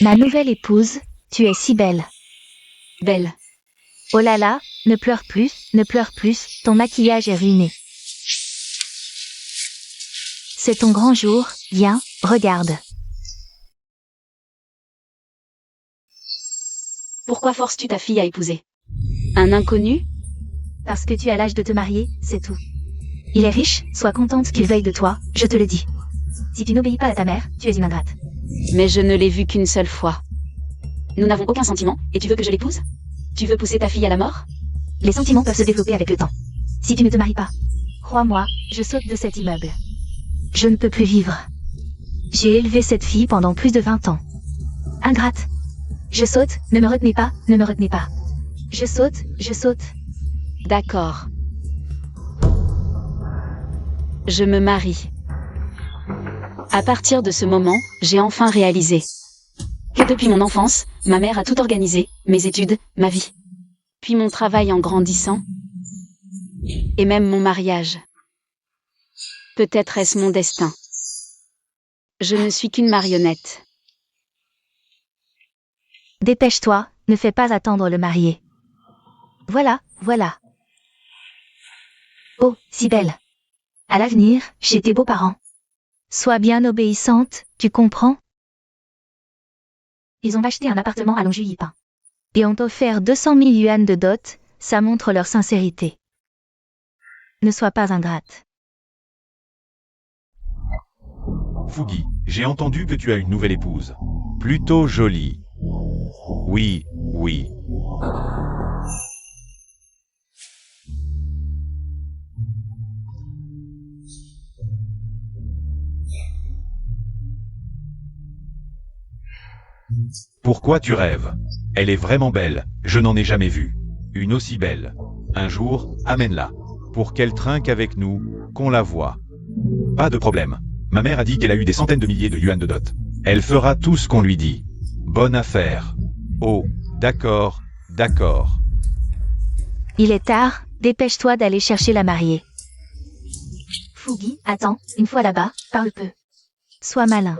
Ma nouvelle épouse, tu es si belle. Belle. Oh là là, ne pleure plus, ton maquillage est ruiné. C'est ton grand jour, viens, regarde. Pourquoi forces-tu ta fille à épouser un inconnu? Parce que tu as l'âge de te marier, c'est tout. Il est riche, sois contente qu'il veuille de toi, je te le dis. Si tu n'obéis pas à ta mère, tu es une ingrate. Mais je ne l'ai vu qu'une seule fois. Nous n'avons aucun sentiment, et tu veux que je l'épouse? Tu veux pousser ta fille à la mort? Les sentiments peuvent se développer avec le temps. Si tu ne te maries pas, crois-moi, je saute de cet immeuble. Je ne peux plus vivre. J'ai élevé cette fille pendant plus de 20 ans. Ingrate. Je saute, ne me retenez pas. Je saute. D'accord. Je me marie. À partir de ce moment, j'ai enfin réalisé que depuis mon enfance, ma mère a tout organisé, mes études, ma vie. Puis mon travail en grandissant, et même mon mariage. Peut-être est-ce mon destin. Je ne suis qu'une marionnette. Dépêche-toi, ne fais pas attendre le marié. Voilà. Oh, si belle. À l'avenir, chez tes beaux-parents. Sois bien obéissante, tu comprends? Ils ont acheté un appartement à Longjuipan. Et ont offert 200 000 yuan de dot, ça montre leur sincérité. Ne sois pas ingrate. Fugi, j'ai entendu que tu as une nouvelle épouse. Plutôt jolie. Oui. Pourquoi tu rêves? Elle est vraiment belle, je n'en ai jamais vu. Une aussi belle. Un jour, amène-la. Pour qu'elle trinque avec nous, qu'on la voie. Pas de problème. Ma mère a dit qu'elle a eu des centaines de milliers de yuan de dot. Elle fera tout ce qu'on lui dit. Bonne affaire. Oh, d'accord. Il est tard, dépêche-toi d'aller chercher la mariée. Fugi, attends, une fois là-bas, parle peu. Sois malin.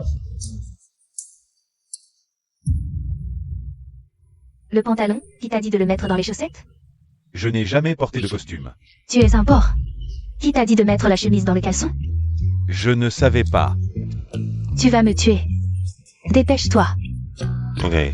Le pantalon, qui t'a dit de le mettre dans les chaussettes? Je n'ai jamais porté de costume. Tu es un porc. Qui t'a dit de mettre la chemise dans le caleçon? Je ne savais pas. Tu vas me tuer. Dépêche-toi. Ok.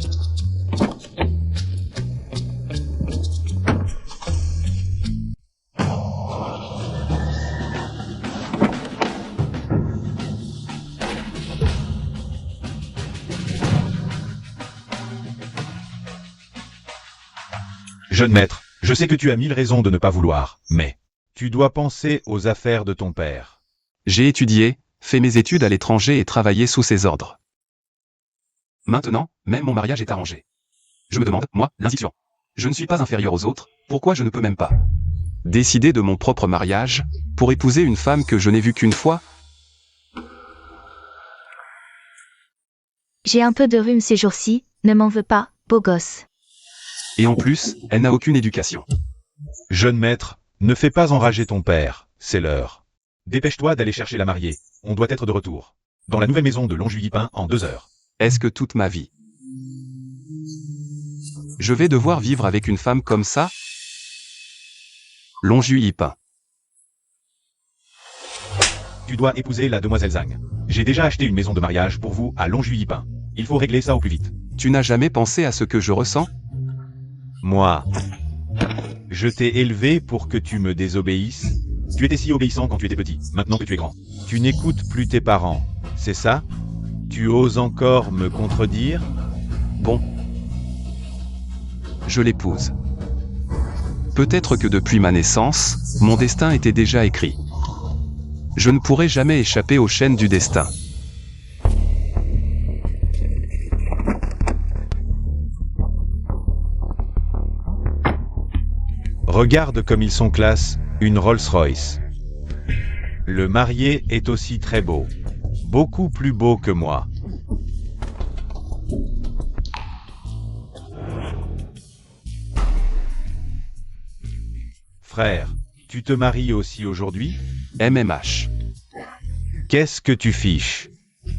Jeune maître, je sais que tu as 1000 raisons de ne pas vouloir, mais tu dois penser aux affaires de ton père. J'ai étudié, fait mes études à l'étranger et travaillé sous ses ordres. Maintenant, même mon mariage est arrangé. Je me demande, moi, l'institution. Je ne suis pas inférieur aux autres, pourquoi je ne peux même pas décider de mon propre mariage, pour épouser une femme que je n'ai vue qu'une fois? J'ai un peu de rhume ces jours-ci, ne m'en veux pas, beau gosse. Et en plus, elle n'a aucune éducation. Jeune maître, ne fais pas enrager ton père, c'est l'heure. Dépêche-toi d'aller chercher la mariée, on doit être de retour. Dans la nouvelle maison de Longjuipan en 2 heures. Est-ce que toute ma vie, je vais devoir vivre avec une femme comme ça? Longjuipan. Tu dois épouser la demoiselle Zhang. J'ai déjà acheté une maison de mariage pour vous à Longjuipan. Il faut régler ça au plus vite. Tu n'as jamais pensé à ce que je ressens? Moi, je t'ai élevé pour que tu me désobéisses. Tu étais si obéissant quand tu étais petit, maintenant que tu es grand. Tu n'écoutes plus tes parents, c'est ça? Tu oses encore me contredire? Bon. Je l'épouse. Peut-être que depuis ma naissance, mon destin était déjà écrit. Je ne pourrai jamais échapper aux chaînes du destin. Regarde comme ils sont classe, une Rolls-Royce. Le marié est aussi très beau. Beaucoup plus beau que moi. Frère, tu te maries aussi aujourd'hui? MMH. Qu'est-ce que tu fiches?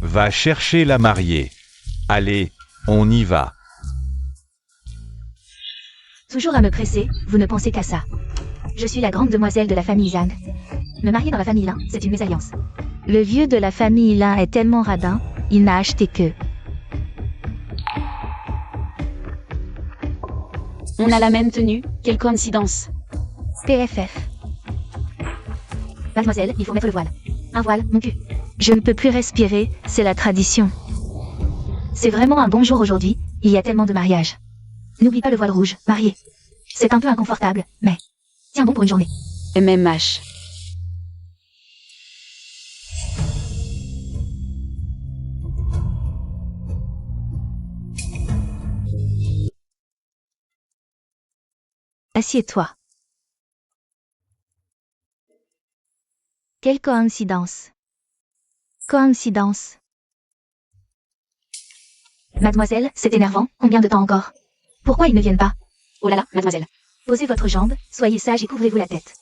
Va chercher la mariée. Allez, On y va. Toujours à me presser, vous ne pensez qu'à ça. Je suis la grande demoiselle de la famille Zhang. Me marier dans la famille Lin, c'est une mésalliance. Le vieux de la famille Lin est tellement radin, il n'a acheté que... On a la même tenue, quelle coïncidence. PFF. Mademoiselle, il faut mettre le voile. Un voile, mon cul. Je ne peux plus respirer, c'est la tradition. C'est vraiment un bon jour aujourd'hui, il y a tellement de mariages. N'oublie pas le voile rouge, marié. C'est un peu inconfortable, mais... Tiens bon pour une journée. MMH. Assieds-toi. Quelle coïncidence. Coïncidence. Mademoiselle, c'est énervant, combien de temps encore? Pourquoi ils ne viennent pas? Oh là là, mademoiselle. Posez votre jambe, soyez sage et couvrez-vous la tête.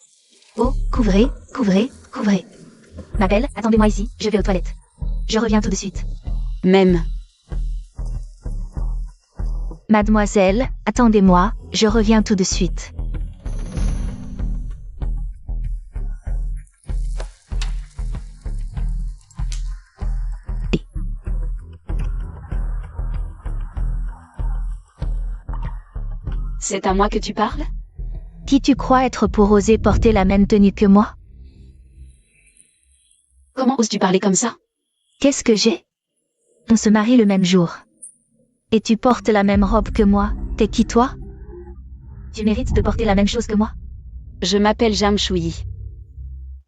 Oh, couvrez, couvrez, couvrez. Ma belle, attendez-moi ici, je vais aux toilettes. Je reviens tout de suite. Même. Mademoiselle, attendez-moi, je reviens tout de suite. C'est à moi que tu parles? Qui tu crois être pour oser porter la même tenue que moi? Comment oses-tu parler comme ça? Qu'est-ce que j'ai? On se marie le même jour. Et tu portes la même robe que moi, t'es qui toi? Tu mérites de porter la même chose que moi? Je m'appelle Jam Shui.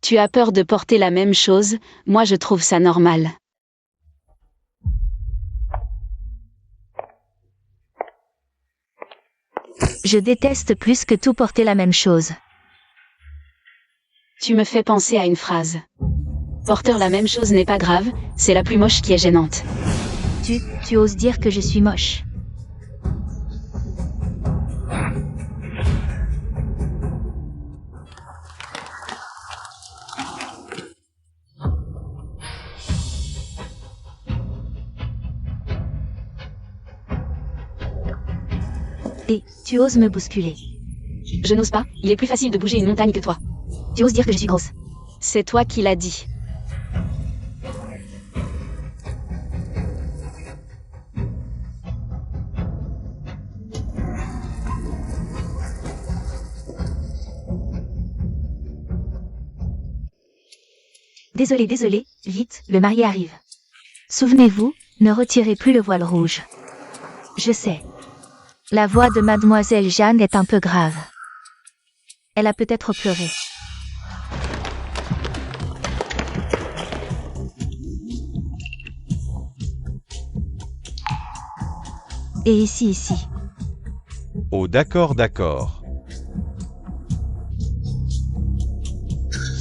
Tu as peur de porter la même chose, moi je trouve ça normal. Je déteste plus que tout porter la même chose. Tu me fais penser à une phrase. Porteur la même chose n'est pas grave, c'est la plus moche qui est gênante. Tu oses dire que je suis moche. Et tu oses me bousculer. Je n'ose pas, il est plus facile de bouger une montagne que toi. Tu oses dire que je suis grosse. C'est toi qui l'as dit. Désolé, vite, le marié arrive. Souvenez-vous, ne retirez plus le voile rouge. Je sais. La voix de mademoiselle Jeanne est un peu grave. Elle a peut-être pleuré. Et ici. Oh d'accord, d'accord.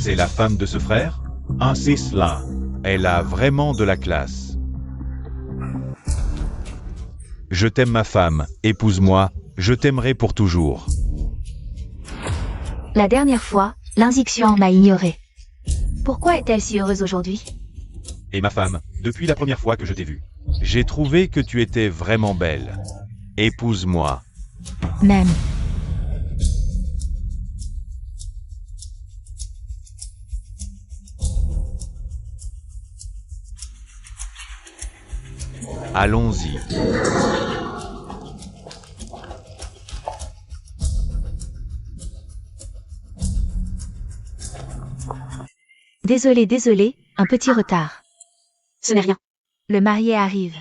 C'est la femme de ce frère? Ah c'est cela. Elle a vraiment de la classe. Je t'aime ma femme, épouse-moi, je t'aimerai pour toujours. La dernière fois, l'inziction m'a ignoré. Pourquoi est-elle si heureuse aujourd'hui? Et ma femme, depuis la première fois que je t'ai vue, j'ai trouvé que tu étais vraiment belle. Épouse-moi. Même. Allons-y. Désolé, un petit retard. Ce n'est rien. Le marié arrive.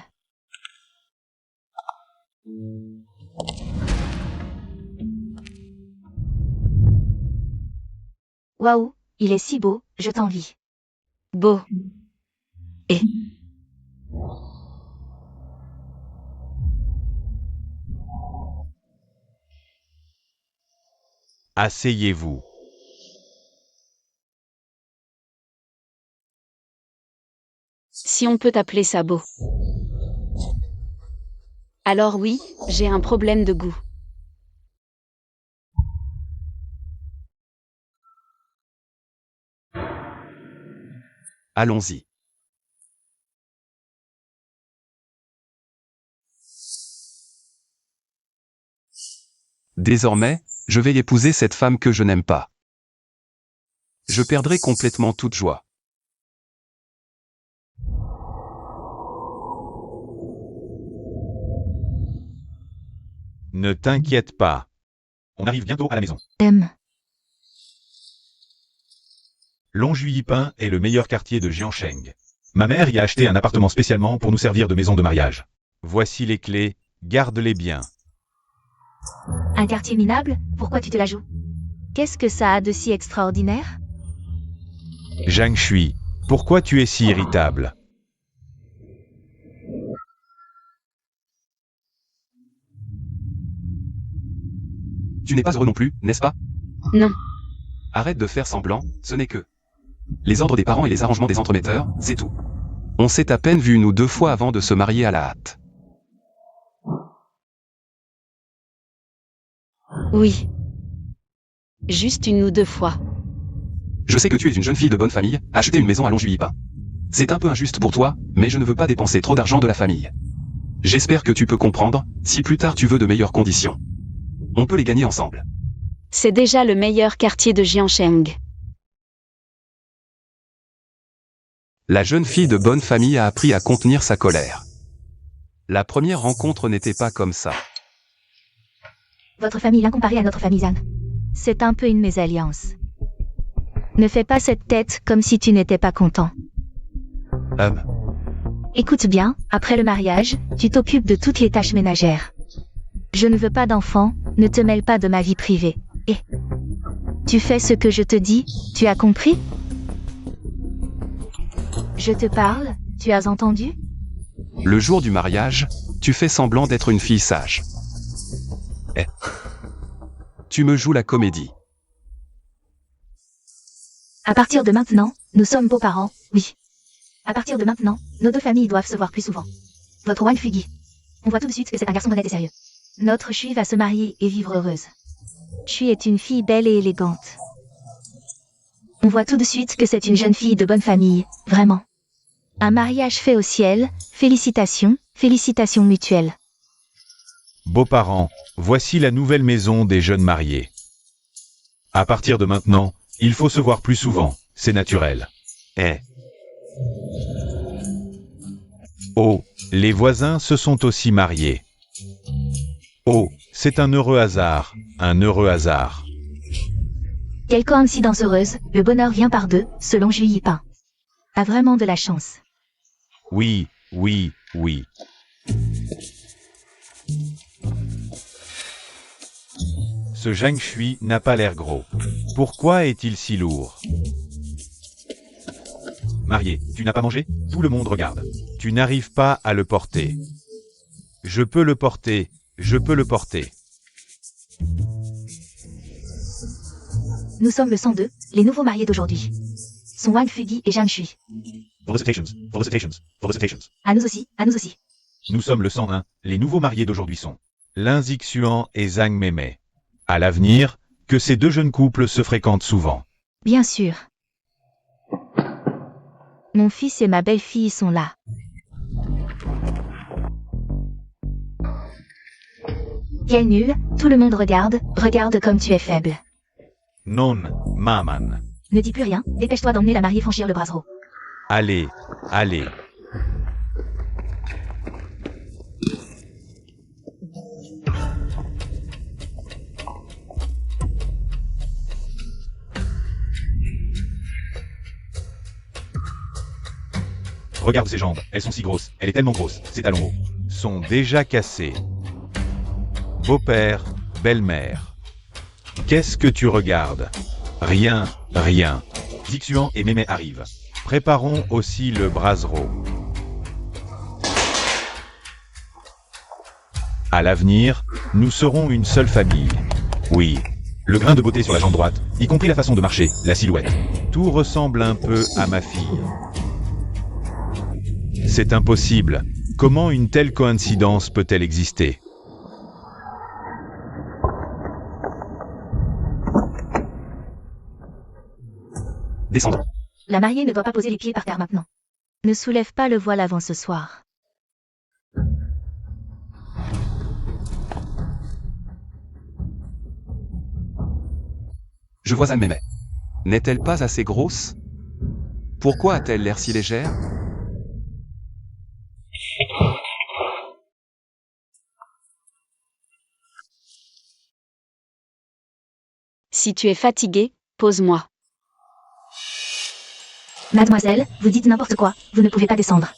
Waouh, il est si beau, je t'envie. Beau. Et Asseyez-vous. si on peut appeler ça beau. Alors oui, j'ai un problème de goût. Allons-y. Désormais, je vais épouser cette femme que je n'aime pas. Je perdrai complètement toute joie. Ne t'inquiète pas. On arrive bientôt à la maison. Longjuipan est le meilleur quartier de Jiangsheng. Ma mère y a acheté un appartement spécialement pour nous servir de maison de mariage. Voici les clés, garde-les bien. Un quartier minable? Pourquoi tu te la joues? Qu'est-ce que ça a de si extraordinaire? Zhang Shui, pourquoi tu es si irritable? Tu n'es pas heureux non plus, n'est-ce pas? Non. Arrête de faire semblant, ce n'est que les ordres des parents et les arrangements des entremetteurs, c'est tout. On s'est à peine vus nous 2 fois avant de se marier à la hâte. Oui. Juste 1 ou 2 fois. Je sais que tu es une jeune fille de bonne famille, acheter une maison à Longjuipan. C'est un peu injuste pour toi, mais je ne veux pas dépenser trop d'argent de la famille. J'espère que tu peux comprendre, si plus tard tu veux de meilleures conditions. On peut les gagner ensemble. C'est déjà le meilleur quartier de Jiangsheng. La jeune fille de bonne famille a appris à contenir sa colère. La première rencontre n'était pas comme ça. Votre famille incomparée à notre famille Zhang. C'est un peu une mésalliance. Ne fais pas cette tête comme si tu n'étais pas content. Écoute bien, après le mariage, tu t'occupes de toutes les tâches ménagères. Je ne veux pas d'enfants, ne te mêle pas de ma vie privée. Et tu fais ce que je te dis, tu as compris? Je te parle, tu as entendu? Le jour du mariage, tu fais semblant d'être une fille sage. Tu me joues la comédie. À partir de maintenant, nous sommes beaux-parents, oui. À partir de maintenant, nos 2 familles doivent se voir plus souvent. Votre Wang Fugi. On voit tout de suite que c'est un garçon honnête et sérieux. Notre Shui va se marier et vivre heureuse. Shui est une fille belle et élégante. On voit tout de suite que c'est une jeune fille de bonne famille, vraiment. Un mariage fait au ciel, félicitations, félicitations mutuelles. Beaux-parents, voici la nouvelle maison des jeunes mariés. À partir de maintenant, il faut se voir plus souvent, c'est naturel. Oh, les voisins se sont aussi mariés. Oh, c'est un heureux hasard, un heureux hasard. Quelle coïncidence heureuse, le bonheur vient par 2, selon Juyipan. A vraiment de la chance. Oui, oui, oui. Ce Zhang Shui n'a pas l'air gros. Pourquoi est-il si lourd? Marié, tu n'as pas mangé? Tout le monde regarde. Tu n'arrives pas à le porter. Je peux le porter, je peux le porter. Nous sommes le 102, les nouveaux mariés d'aujourd'hui. Sont Wang Fugi et Zhang Shui. Felicitations, felicitations, felicitations. À nous aussi, à nous aussi. Nous sommes le 101, les nouveaux mariés d'aujourd'hui sont Lin Zixuan et Zhang Meimei. À l'avenir, que ces 2 jeunes couples se fréquentent souvent. Bien sûr. Mon fils et ma belle-fille sont là. Quel nul, tout le monde regarde, regarde comme tu es faible. Non, maman. Ne dis plus rien, dépêche-toi d'emmener la mariée franchir le brasero. Allez, allez. Regarde ses jambes, elles sont si grosses, elle est tellement grosse, ses talons hauts sont déjà cassés. Beau-père, belle-mère. Qu'est-ce que tu regardes? Rien, rien. Zixuan et Meimei arrivent. Préparons aussi le brasero. À l'avenir, nous serons une seule famille. Oui. Le grain de beauté sur la jambe droite, y compris la façon de marcher, la silhouette. Tout ressemble un peu à ma fille. C'est impossible. Comment une telle coïncidence peut-elle exister? Descendons. La mariée ne doit pas poser les pieds par terre maintenant. Ne soulève pas le voile avant ce soir. Je vois Anne Mémé. N'est-elle pas assez grosse? Pourquoi a-t-elle l'air si légère? Si tu es fatigué, pose-moi. Mademoiselle, vous dites n'importe quoi. Vous ne pouvez pas descendre.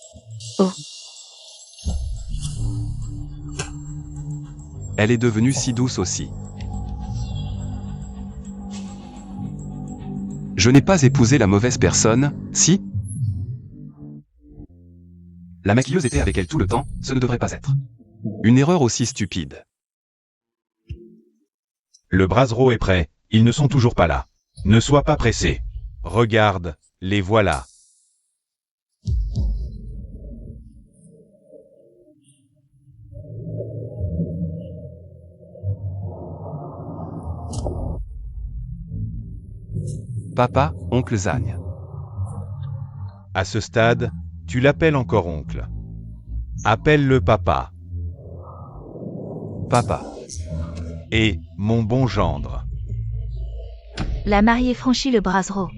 Oh, Elle est devenue si douce aussi. Je n'ai pas épousé la mauvaise personne, si? La maquilleuse était avec elle tout le temps, ce ne devrait pas être. Une erreur aussi stupide. Le brasero est prêt, ils ne sont toujours pas là. Ne sois pas pressé. Regarde, les voilà. Papa, oncle Zagne. À ce stade, tu l'appelles encore oncle. Appelle-le papa. Papa. Et, mon bon gendre. La mariée franchit le brasero.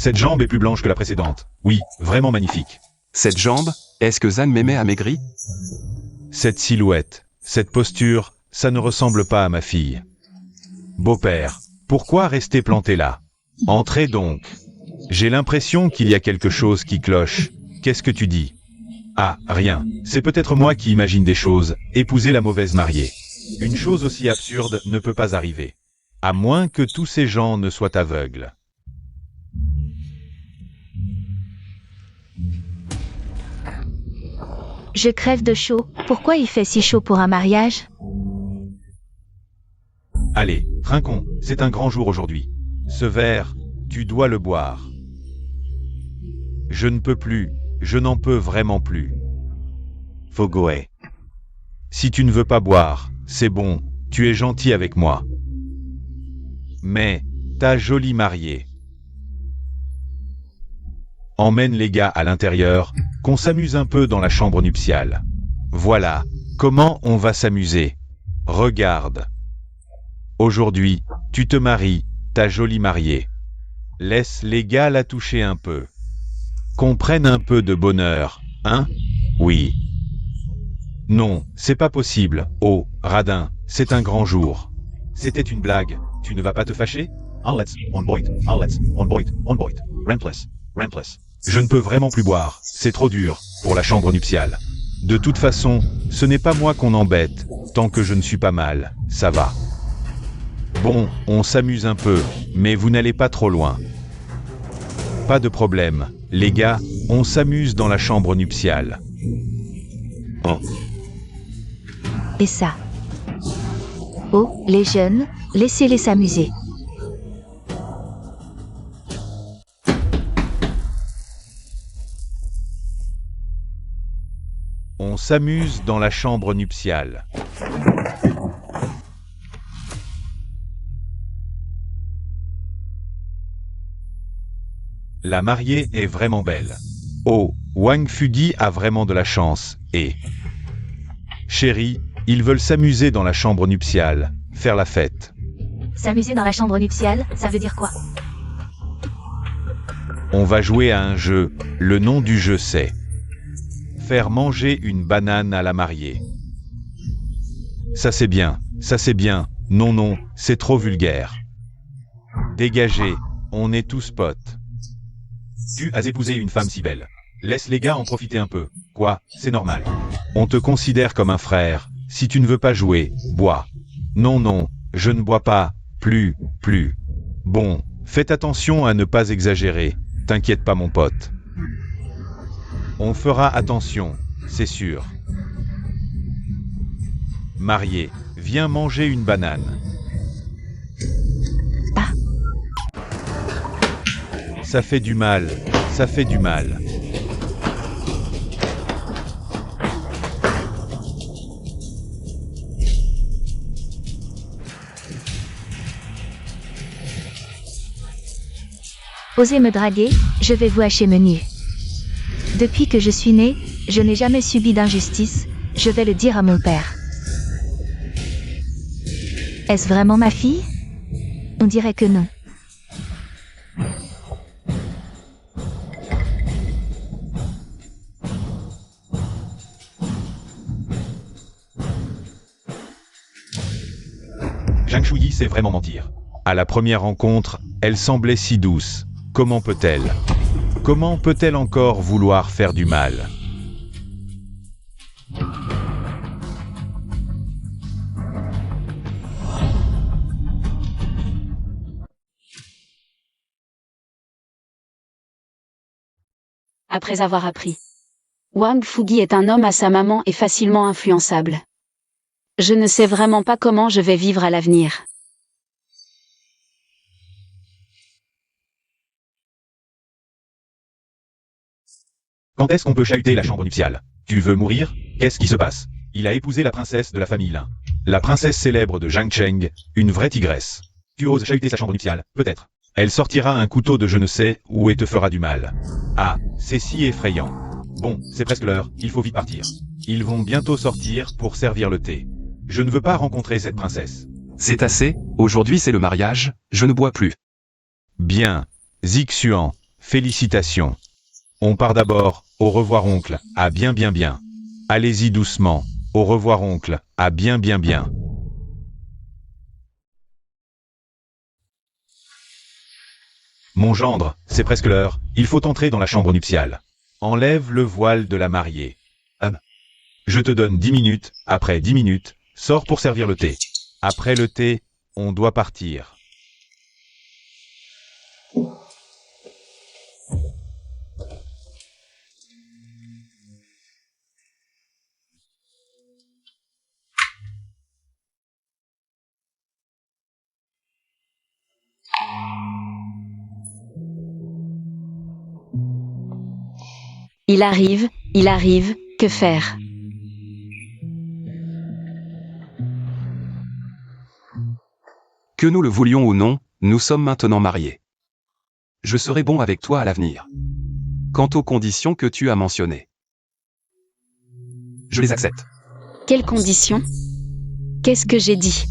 Cette jambe est plus blanche que la précédente. Oui, vraiment magnifique. Cette jambe, est-ce que Zane Mémé a maigri? Cette silhouette, cette posture, ça ne ressemble pas à ma fille. Beau-père, pourquoi rester planté là? Entrez donc. J'ai l'impression qu'il y a quelque chose qui cloche. Qu'est-ce que tu dis? Ah, rien. C'est peut-être moi qui imagine des choses. Épouser la mauvaise mariée. Une chose aussi absurde ne peut pas arriver. À moins que tous ces gens ne soient aveugles. Je crève de chaud. Pourquoi il fait si chaud pour un mariage? Allez, trinquons, c'est un grand jour aujourd'hui. Ce verre, tu dois le boire. Je ne peux plus, je n'en peux vraiment plus. Fogoé. Si tu ne veux pas boire, c'est bon, tu es gentil avec moi. Mais, ta jolie mariée. Emmène les gars à l'intérieur, qu'on s'amuse un peu dans la chambre nuptiale. Voilà, comment on va s'amuser. Regarde. Aujourd'hui, tu te maries, ta jolie mariée. Laisse les gars la toucher un peu. Qu'on prenne un peu de bonheur, hein? Oui. Non, c'est pas possible. Oh, radin, c'est un grand jour. C'était une blague, tu ne vas pas te fâcher? Remplace. Je ne peux vraiment plus boire, c'est trop dur, pour la chambre nuptiale. De toute façon, ce n'est pas moi qu'on embête, tant que je ne suis pas mal, ça va. Bon, on s'amuse un peu, mais vous n'allez pas trop loin. Pas de problème, les gars, on s'amuse dans la chambre nuptiale. Oh. Et ça. Oh, les jeunes, laissez-les s'amuser. On s'amuse dans la chambre nuptiale. La mariée est vraiment belle. Oh, Wang Fugi a vraiment de la chance, et... Chérie, ils veulent s'amuser dans la chambre nuptiale, faire la fête. S'amuser dans la chambre nuptiale, ça veut dire quoi? On va jouer à un jeu, le nom du jeu c'est... Faire manger une banane à la mariée. Ça c'est bien, non non, c'est trop vulgaire. Dégagez, on est tous potes. Tu as épousé une femme si belle. Laisse les gars en profiter un peu. Quoi, c'est normal. On te considère comme un frère. Si tu ne veux pas jouer, bois. Non non, je ne bois pas, plus. Bon, faites attention à ne pas exagérer. T'inquiète pas mon pote. On fera attention, c'est sûr. Marié, viens manger une banane. Ah. Ça fait du mal, ça fait du mal. Osez me draguer, je vais vous hacher menu. Depuis que je suis née, je n'ai jamais subi d'injustice, je vais le dire à mon père. Est-ce vraiment ma fille? On dirait que non. Zhang Shuyi sait vraiment mentir. À la première rencontre, elle semblait si douce. Comment peut-elle? Comment peut-elle encore vouloir faire du mal? Après avoir appris. Wang Fugi est un homme à sa maman et facilement influençable. Je ne sais vraiment pas comment je vais vivre à l'avenir. Quand est-ce qu'on peut chahuter la chambre nuptiale? Tu veux mourir? Qu'est-ce qui se passe? Il a épousé la princesse de la famille Lin. La princesse célèbre de Zhang Cheng, une vraie tigresse. Tu oses chahuter sa chambre nuptiale, peut-être. Elle sortira un couteau de je ne sais où et te fera du mal. Ah, c'est si effrayant. Bon, c'est presque l'heure, il faut vite partir. Ils vont bientôt sortir pour servir le thé. Je ne veux pas rencontrer cette princesse. C'est assez, aujourd'hui c'est le mariage, je ne bois plus. Bien. Zixuan, félicitations. On part d'abord, au revoir oncle, à bien bien bien. Allez-y doucement, au revoir oncle, à bien bien bien. Mon gendre, c'est presque l'heure, il faut entrer dans la chambre nuptiale. Enlève le voile de la mariée. Je te donne 10 minutes, après 10 minutes, sors pour servir le thé. Après le thé, on doit partir. Il arrive, que faire? Que nous le voulions ou non, nous sommes maintenant mariés. Je serai bon avec toi à l'avenir. Quant aux conditions que tu as mentionnées, je les accepte. Quelles conditions? Qu'est-ce que j'ai dit?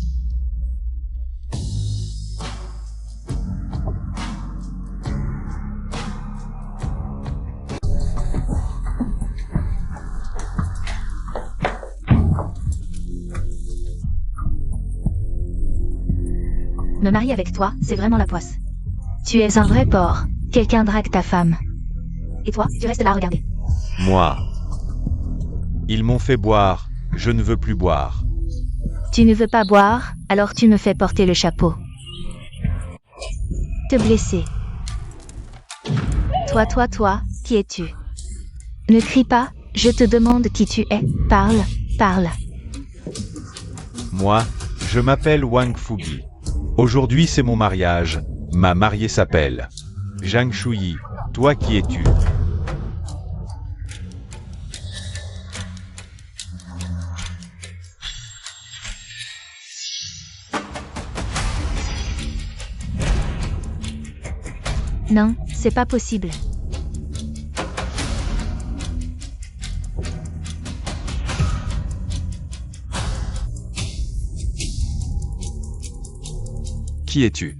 Me marier avec toi, c'est vraiment la poisse. Tu es un vrai porc. Quelqu'un drague ta femme. Et toi, tu restes là à regarder. Moi. Ils m'ont fait boire, je ne veux plus boire. Tu ne veux pas boire, alors tu me fais porter le chapeau. Te blesser. Toi, qui es-tu? Ne crie pas, je te demande qui tu es. Parle. Moi, je m'appelle Wang Fugi. Aujourd'hui c'est mon mariage, ma mariée s'appelle Zhang Shuyi. Toi qui es-tu? Non, c'est pas possible. Qui es-tu?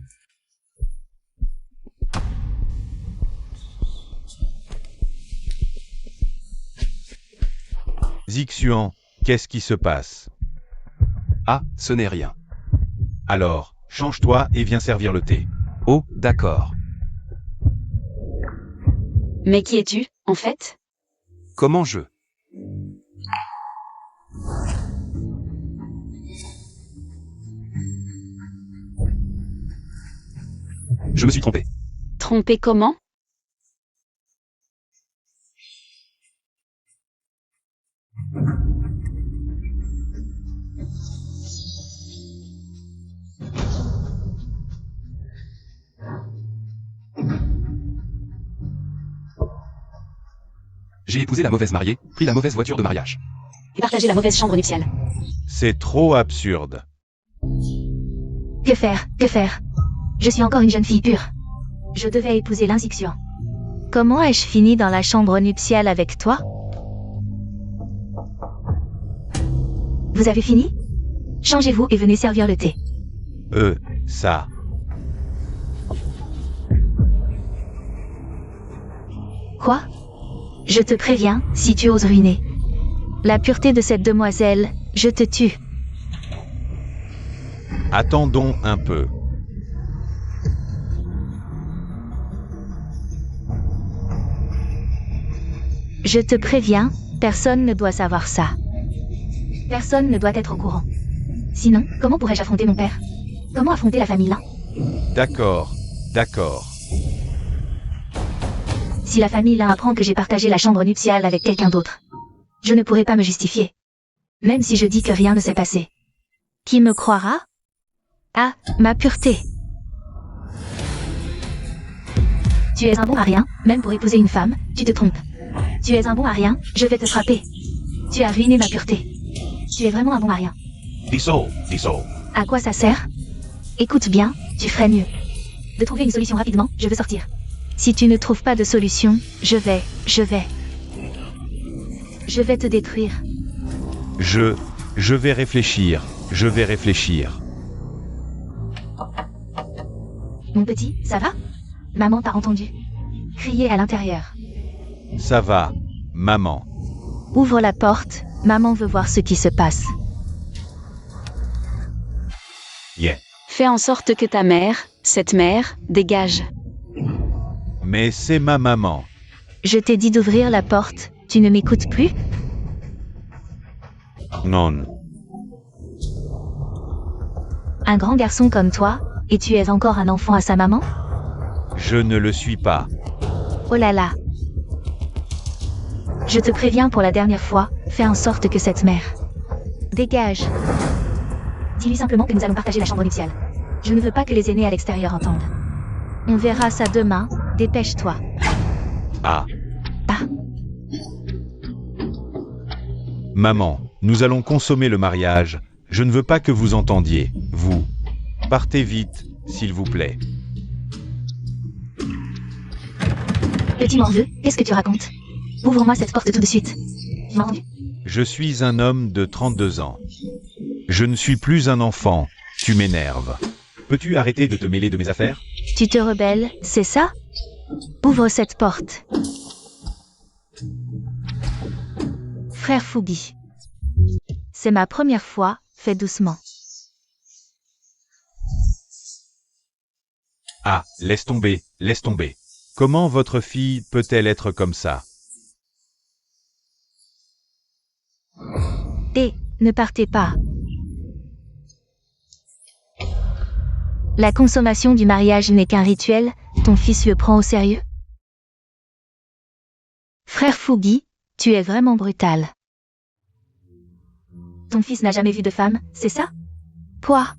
Zixuan, qu'est-ce qui se passe? Ah, ce n'est rien. Alors, change-toi et viens servir le thé. Oh, d'accord. Mais qui es-tu, en fait? Comment je? Je me suis trompé. Trompé comment? J'ai épousé la mauvaise mariée, pris la mauvaise voiture de mariage. Et partagé la mauvaise chambre nuptiale. C'est trop absurde. Que faire? Je suis encore une jeune fille pure. Je devais épouser l'inziction. Comment ai-je fini dans la chambre nuptiale avec toi? Vous avez fini? Changez-vous et venez servir le thé. Ça. Quoi? Je te préviens, si tu oses ruiner la pureté de cette demoiselle, je te tue. Attendons un peu. Je te préviens, personne ne doit savoir ça. Personne ne doit être au courant. Sinon, comment pourrais-je affronter mon père? Comment affronter la famille là? D'accord. Si la famille là apprend que j'ai partagé la chambre nuptiale avec quelqu'un d'autre, je ne pourrai pas me justifier. Même si je dis que rien ne s'est passé. Qui me croira? Ah, ma pureté. Tu es un bon à rien, même pour épouser une femme, tu te trompes. Tu es un bon à rien, je vais te frapper. Tu as ruiné ma pureté. Tu es vraiment un bon à rien. Dissolve. À quoi ça sert? Écoute bien, tu ferais mieux de trouver une solution rapidement, je veux sortir. Si tu ne trouves pas de solution, je vais te détruire. Je vais réfléchir. Mon petit, ça va? Maman t'a entendu crier à l'intérieur. Ça va, maman. Ouvre la porte, maman veut voir ce qui se passe. Yeah. Fais en sorte que ta mère, cette mère, dégage. Mais c'est ma maman. Je t'ai dit d'ouvrir la porte, tu ne m'écoutes plus? Non. Un grand garçon comme toi, et tu es encore un enfant à sa maman? Je ne le suis pas. Oh là là. Je te préviens pour la dernière fois, fais en sorte que cette mère dégage. Dis-lui simplement que nous allons partager la chambre nuptiale. Je ne veux pas que les aînés à l'extérieur entendent. On verra ça demain, dépêche-toi. Ah. Ah. Maman, nous allons consommer le mariage. Je ne veux pas que vous entendiez, vous. Partez vite, s'il vous plaît. Petit morveux, qu'est-ce que tu racontes? Ouvre-moi cette porte tout de suite. Tu m'as entendu? Je suis un homme de 32 ans. Je ne suis plus un enfant. Tu m'énerves. Peux-tu arrêter de te mêler de mes affaires? Tu te rebelles, c'est ça? Ouvre cette porte. Frère Fougi. C'est ma première fois, fais doucement. Ah, laisse tomber. Comment votre fille peut-elle être comme ça? Ne partez pas. La consommation du mariage n'est qu'un rituel, ton fils le prend au sérieux? Frère Fougi, tu es vraiment brutal. Ton fils n'a jamais vu de femme, c'est ça? Quoi?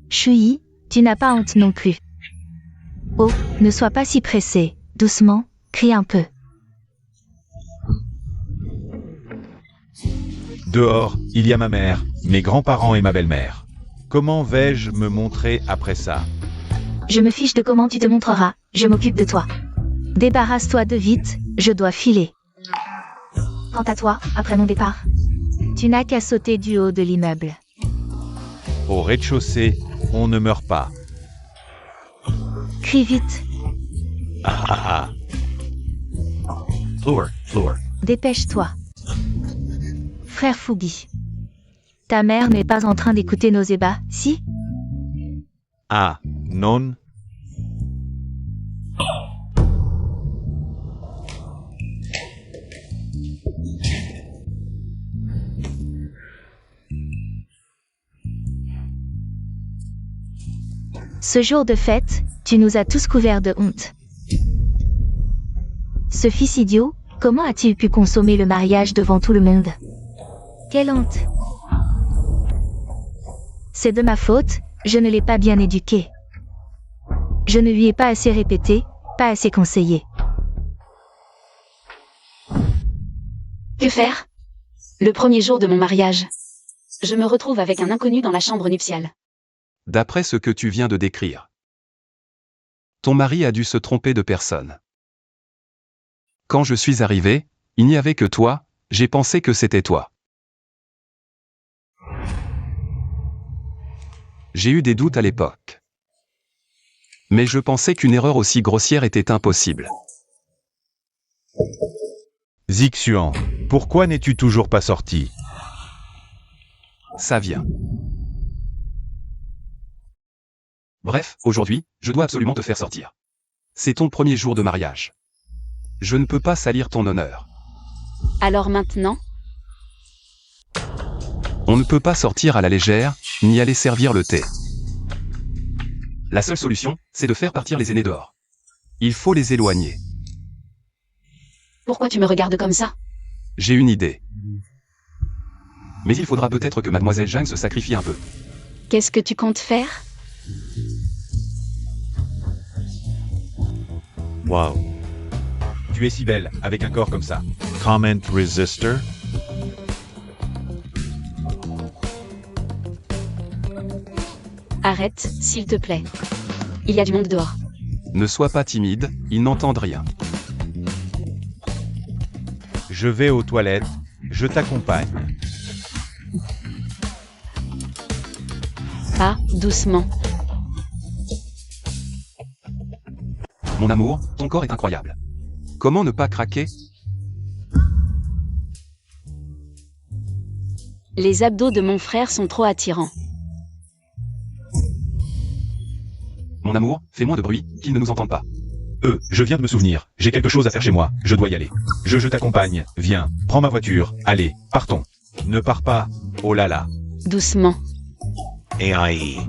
Shui, tu n'as pas honte non plus. Oh, ne sois pas si pressé, doucement, crie un peu. Dehors, il y a ma mère, mes grands-parents et ma belle-mère. Comment vais-je me montrer après ça? Je me fiche de comment tu te montreras, je m'occupe de toi. Débarrasse-toi de vite, je dois filer. Quant à toi, après mon départ, tu n'as qu'à sauter du haut de l'immeuble. Au rez-de-chaussée, on ne meurt pas. Crie vite. Ah. Floor. Dépêche-toi. Frère Fougi. Ta mère n'est pas en train d'écouter nos ébats, si? Ah, non. Ce jour de fête, tu nous as tous couverts de honte. Ce fils idiot, comment a-t-il pu consommer le mariage devant tout le monde? Quelle honte! C'est de ma faute, je ne l'ai pas bien éduqué. Je ne lui ai pas assez répété, pas assez conseillé. Que faire? Le premier jour de mon mariage. Je me retrouve avec un inconnu dans la chambre nuptiale. D'après ce que tu viens de décrire. Ton mari a dû se tromper de personne. Quand je suis arrivé, il n'y avait que toi, j'ai pensé que c'était toi. J'ai eu des doutes à l'époque. Mais je pensais qu'une erreur aussi grossière était impossible. Zixuan, pourquoi n'es-tu toujours pas sorti? Ça vient. Bref, aujourd'hui, je dois absolument te faire sortir. C'est ton premier jour de mariage. Je ne peux pas salir ton honneur. Alors maintenant, On ne peut pas sortir à la légère, ni aller servir le thé. La seule solution, c'est de faire partir les aînés dehors. Il faut les éloigner. pourquoi tu me regardes comme ça? J'ai une idée. Mais il faudra peut-être que mademoiselle Jeanne se sacrifie un peu. Qu'est-ce que tu comptes faire? Wow. Tu es si belle, avec un corps comme ça. Comment resistor? Arrête, s'il te plaît. Il y a du monde dehors. Ne sois pas timide, ils n'entendent rien. Je vais aux toilettes, je t'accompagne. Ah, doucement. Mon amour, ton corps est incroyable. Comment ne pas craquer? Les abdos de mon frère sont trop attirants. Mon amour, fais moins de bruit, qu'ils ne nous entendent pas. Je viens de me souvenir, j'ai quelque chose à faire chez moi, je dois y aller. Je t'accompagne, viens, prends ma voiture, allez, partons. Ne pars pas, oh là là. Doucement. Et aïe.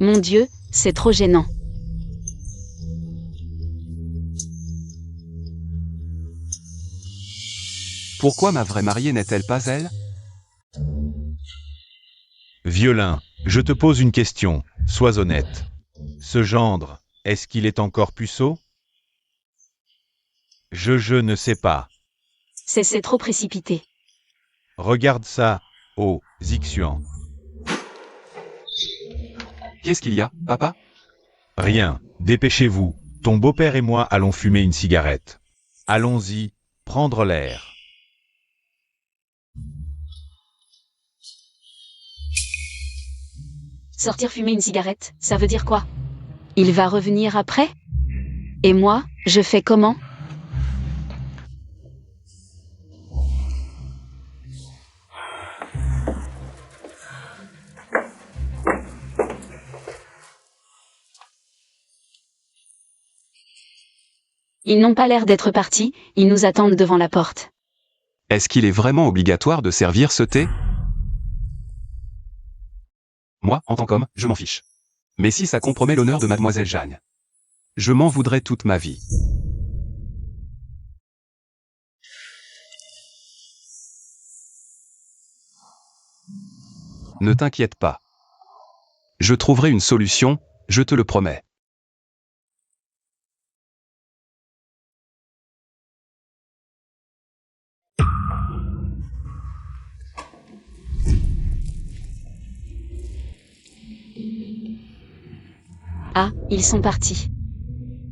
Mon Dieu, c'est trop gênant. Pourquoi ma vraie mariée n'est-elle pas elle? Violin, je te pose une question, sois honnête. Ce gendre, est-ce qu'il est encore puceau? Je ne sais pas. C'est trop précipité. Regarde ça, oh, Zixuan. Qu'est-ce qu'il y a, papa? Rien, dépêchez-vous, ton beau-père et moi allons fumer une cigarette. Allons-y, prendre l'air. Sortir fumer une cigarette, ça veut dire quoi? Il va revenir après? Et moi, je fais comment? Ils n'ont pas l'air d'être partis, ils nous attendent devant la porte. Est-ce qu'il est vraiment obligatoire de servir ce thé? Moi, en tant qu'homme, je m'en fiche. Mais si ça compromet l'honneur de mademoiselle Jeanne, je m'en voudrais toute ma vie. Ne t'inquiète pas. Je trouverai une solution, je te le promets. Ah, ils sont partis.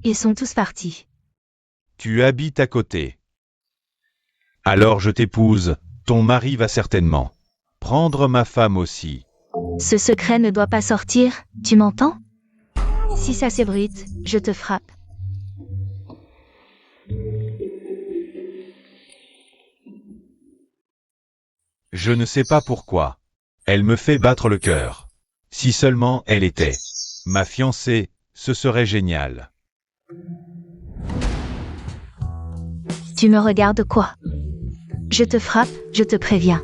Ils sont tous partis. Tu habites à côté. Alors je t'épouse, ton mari va certainement prendre ma femme aussi. Ce secret ne doit pas sortir, tu m'entends? Si ça s'ébruite, je te frappe. Je ne sais pas pourquoi. Elle me fait battre le cœur. Si seulement elle était ma fiancée, ce serait génial. Tu me regardes quoi? Je te frappe, je te préviens.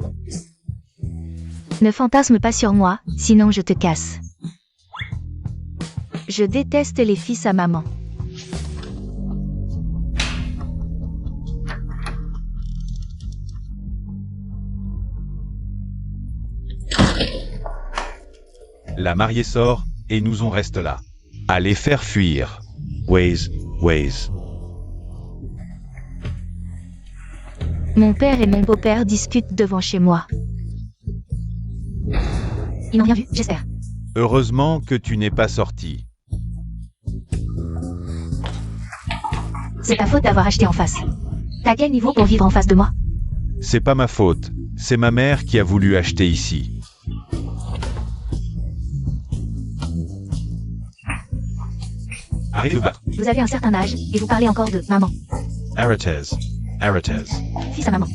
Ne fantasme pas sur moi, sinon je te casse. Je déteste les fils à maman. La mariée sort, et nous on reste là. À les faire fuir. Waze. Mon père et mon beau-père discutent devant chez moi. Ils n'ont rien vu, j'espère. Heureusement que tu n'es pas sorti. C'est ta faute d'avoir acheté en face. T'as quel niveau pour vivre en face de moi? C'est pas ma faute, c'est ma mère qui a voulu acheter ici. Arrêtez de battre. Vous avez un certain âge, et vous parlez encore de maman. Arrêtez. Fils à maman.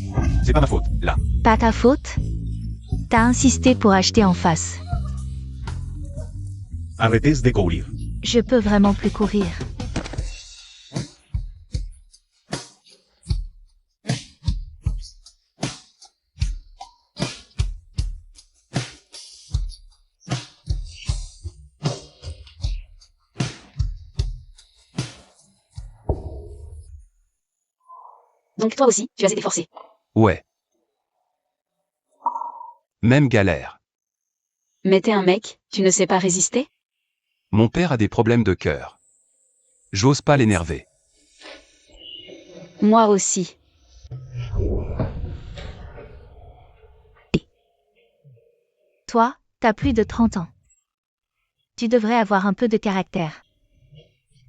C'est pas ma faute, là. Pas ta faute? T'as insisté pour acheter en face. Arrêtez de courir. Je peux vraiment plus courir. Donc toi aussi, tu as été forcé. Ouais. Même galère. Mais t'es un mec, tu ne sais pas résister? Mon père a des problèmes de cœur. J'ose pas l'énerver. Moi aussi. Toi, t'as plus de 30 ans. Tu devrais avoir un peu de caractère.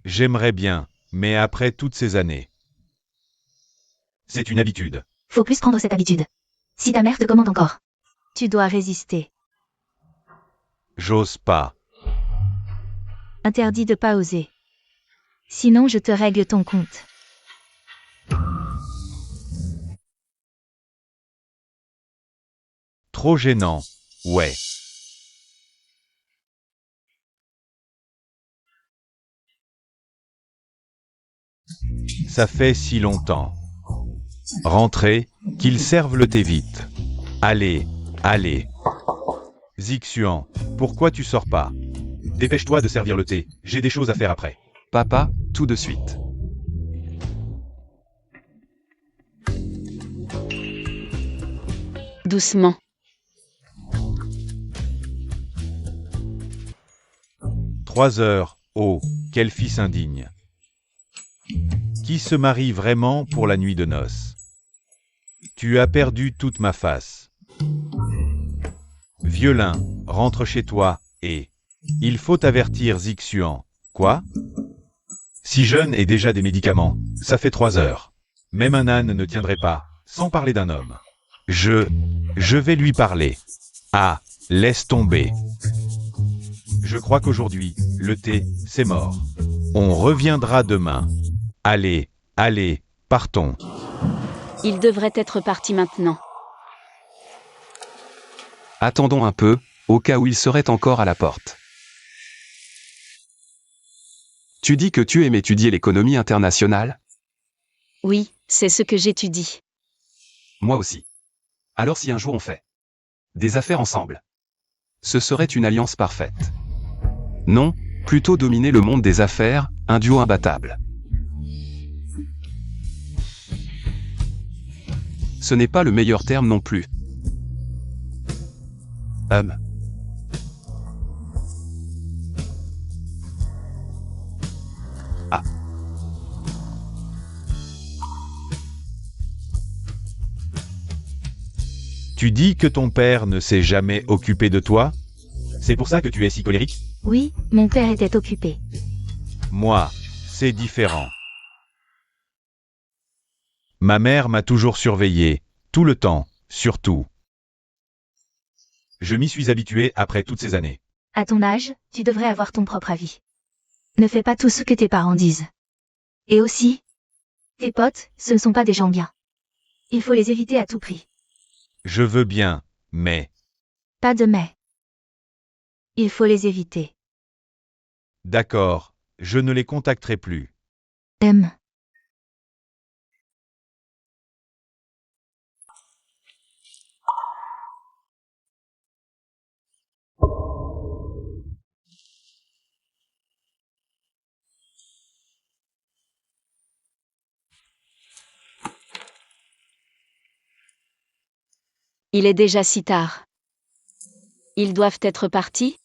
J'aimerais bien, mais après toutes ces années. C'est une habitude. Faut plus prendre cette habitude. Si ta mère te commande encore, tu dois résister. J'ose pas. Interdit de pas oser. Sinon je te règle ton compte. Trop gênant. Ouais. Ça fait si longtemps. Rentrez, qu'ils servent le thé vite. Allez. Zixuan, pourquoi tu sors pas? Dépêche-toi de servir le thé, j'ai des choses à faire après. Papa, tout de suite. Doucement. « 3 heures, oh, quel fils indigne. Qui se marie vraiment pour la nuit de noces? Tu as perdu toute ma face. Violin, rentre chez toi, et... Il faut avertir Zixuan. Quoi? Si jeune et déjà des médicaments, ça fait 3 heures. Même un âne ne tiendrait pas, sans parler d'un homme. Je vais lui parler. Ah, laisse tomber. Je crois qu'aujourd'hui, le thé, c'est mort. On reviendra demain. Allez, partons. Il devrait être parti maintenant. Attendons un peu, au cas où il serait encore à la porte. Tu dis que tu aimes étudier l'économie internationale? Oui, c'est ce que j'étudie. Moi aussi. Alors si un jour on fait des affaires ensemble, ce serait une alliance parfaite. Non, plutôt dominer le monde des affaires, un duo imbattable. Ce n'est pas le meilleur terme non plus. Ah. Tu dis que ton père ne s'est jamais occupé de toi? C'est pour ça que tu es si colérique? Oui, mon père était occupé. Moi, c'est différent. Ma mère m'a toujours surveillé, tout le temps, surtout. Je m'y suis habitué après toutes ces années. À ton âge, tu devrais avoir ton propre avis. Ne fais pas tout ce que tes parents disent. Et aussi, tes potes, ce ne sont pas des gens bien. Il faut les éviter à tout prix. Je veux bien, mais... Pas de mais. Il faut les éviter. D'accord, je ne les contacterai plus. M. Il est déjà si tard. Ils doivent être partis?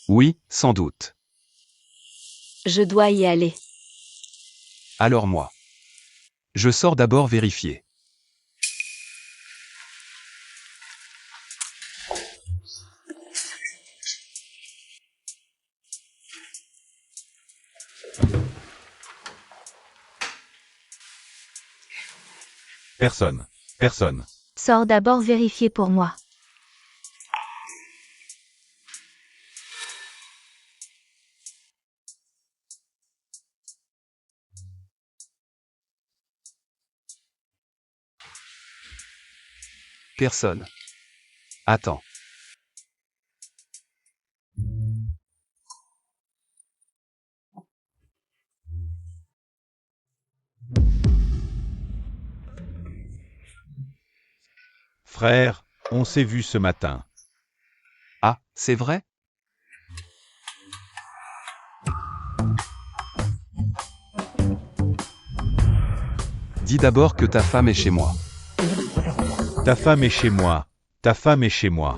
Oui, sans doute. Je dois y aller. Alors moi. Je sors d'abord vérifier. Personne. Personne. Sors d'abord vérifier pour moi. Personne. Attends. Frère, on s'est vu ce matin. Ah, c'est vrai? Dis d'abord que ta femme est chez moi. Ta femme est chez moi. Ta femme est chez moi.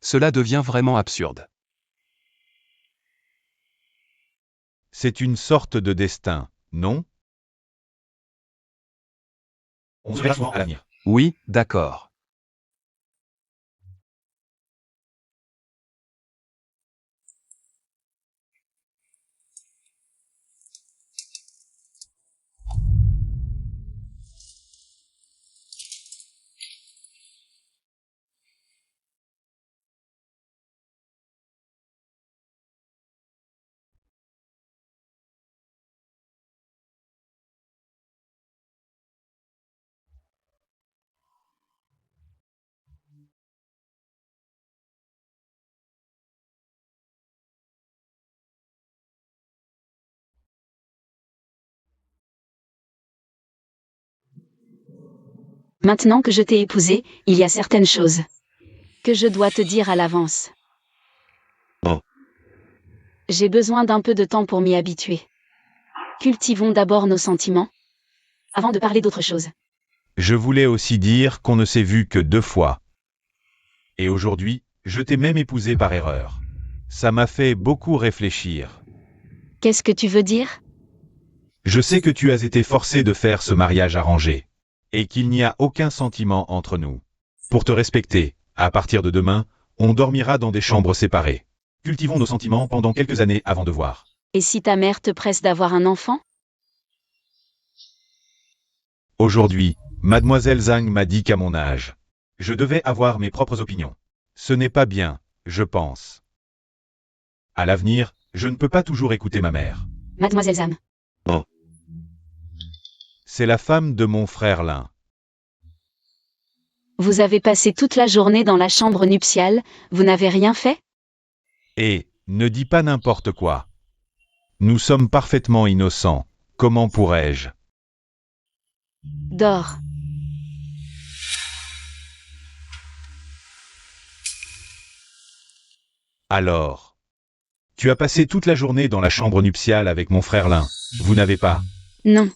Cela devient vraiment absurde. C'est une sorte de destin, non? On se verra souvent à l'avenir. Oui, d'accord. Maintenant que je t'ai épousé, il y a certaines choses que je dois te dire à l'avance. Oh. J'ai besoin d'un peu de temps pour m'y habituer. Cultivons d'abord nos sentiments, avant de parler d'autre chose. Je voulais aussi dire qu'on ne s'est vu que 2 fois. Et aujourd'hui, je t'ai même épousé par erreur. Ça m'a fait beaucoup réfléchir. Qu'est-ce que tu veux dire? Je sais que tu as été forcé de faire ce mariage arrangé. Et qu'il n'y a aucun sentiment entre nous. Pour te respecter, à partir de demain, on dormira dans des chambres séparées. Cultivons nos sentiments pendant quelques années avant de voir. Et si ta mère te presse d'avoir un enfant? Aujourd'hui, Mademoiselle Zhang m'a dit qu'à mon âge, je devais avoir mes propres opinions. Ce n'est pas bien, je pense. À l'avenir, je ne peux pas toujours écouter ma mère. Mademoiselle Zhang. C'est la femme de mon frère Lin. Vous avez passé toute la journée dans la chambre nuptiale, vous n'avez rien fait? Et, ne dis pas n'importe quoi. Nous sommes parfaitement innocents. Comment pourrais-je? Dors. Alors. Tu as passé toute la journée dans la chambre nuptiale avec mon frère Lin. Vous n'avez pas? Non.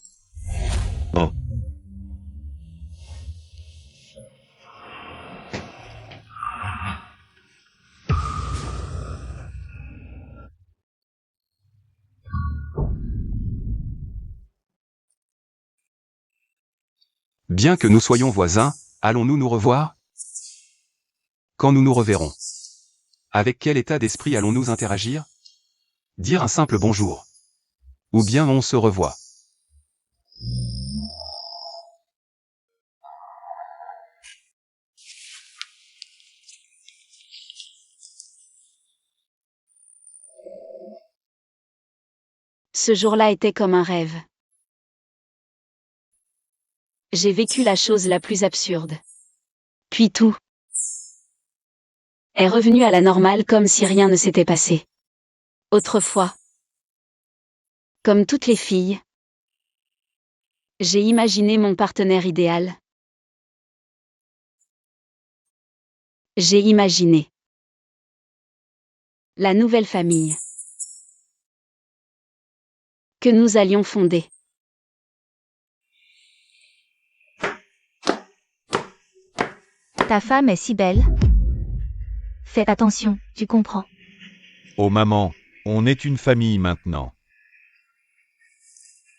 Bien que nous soyons voisins, allons-nous nous revoir? Quand nous nous reverrons? Avec quel état d'esprit allons-nous interagir? Dire un simple bonjour. Ou bien on se revoit. Ce jour-là était comme un rêve. J'ai vécu la chose la plus absurde. Puis tout est revenu à la normale comme si rien ne s'était passé. Autrefois, comme toutes les filles, j'ai imaginé mon partenaire idéal. J'ai imaginé la nouvelle famille que nous allions fonder. Ta femme est si belle. Fais attention, tu comprends. Oh maman, on est une famille maintenant.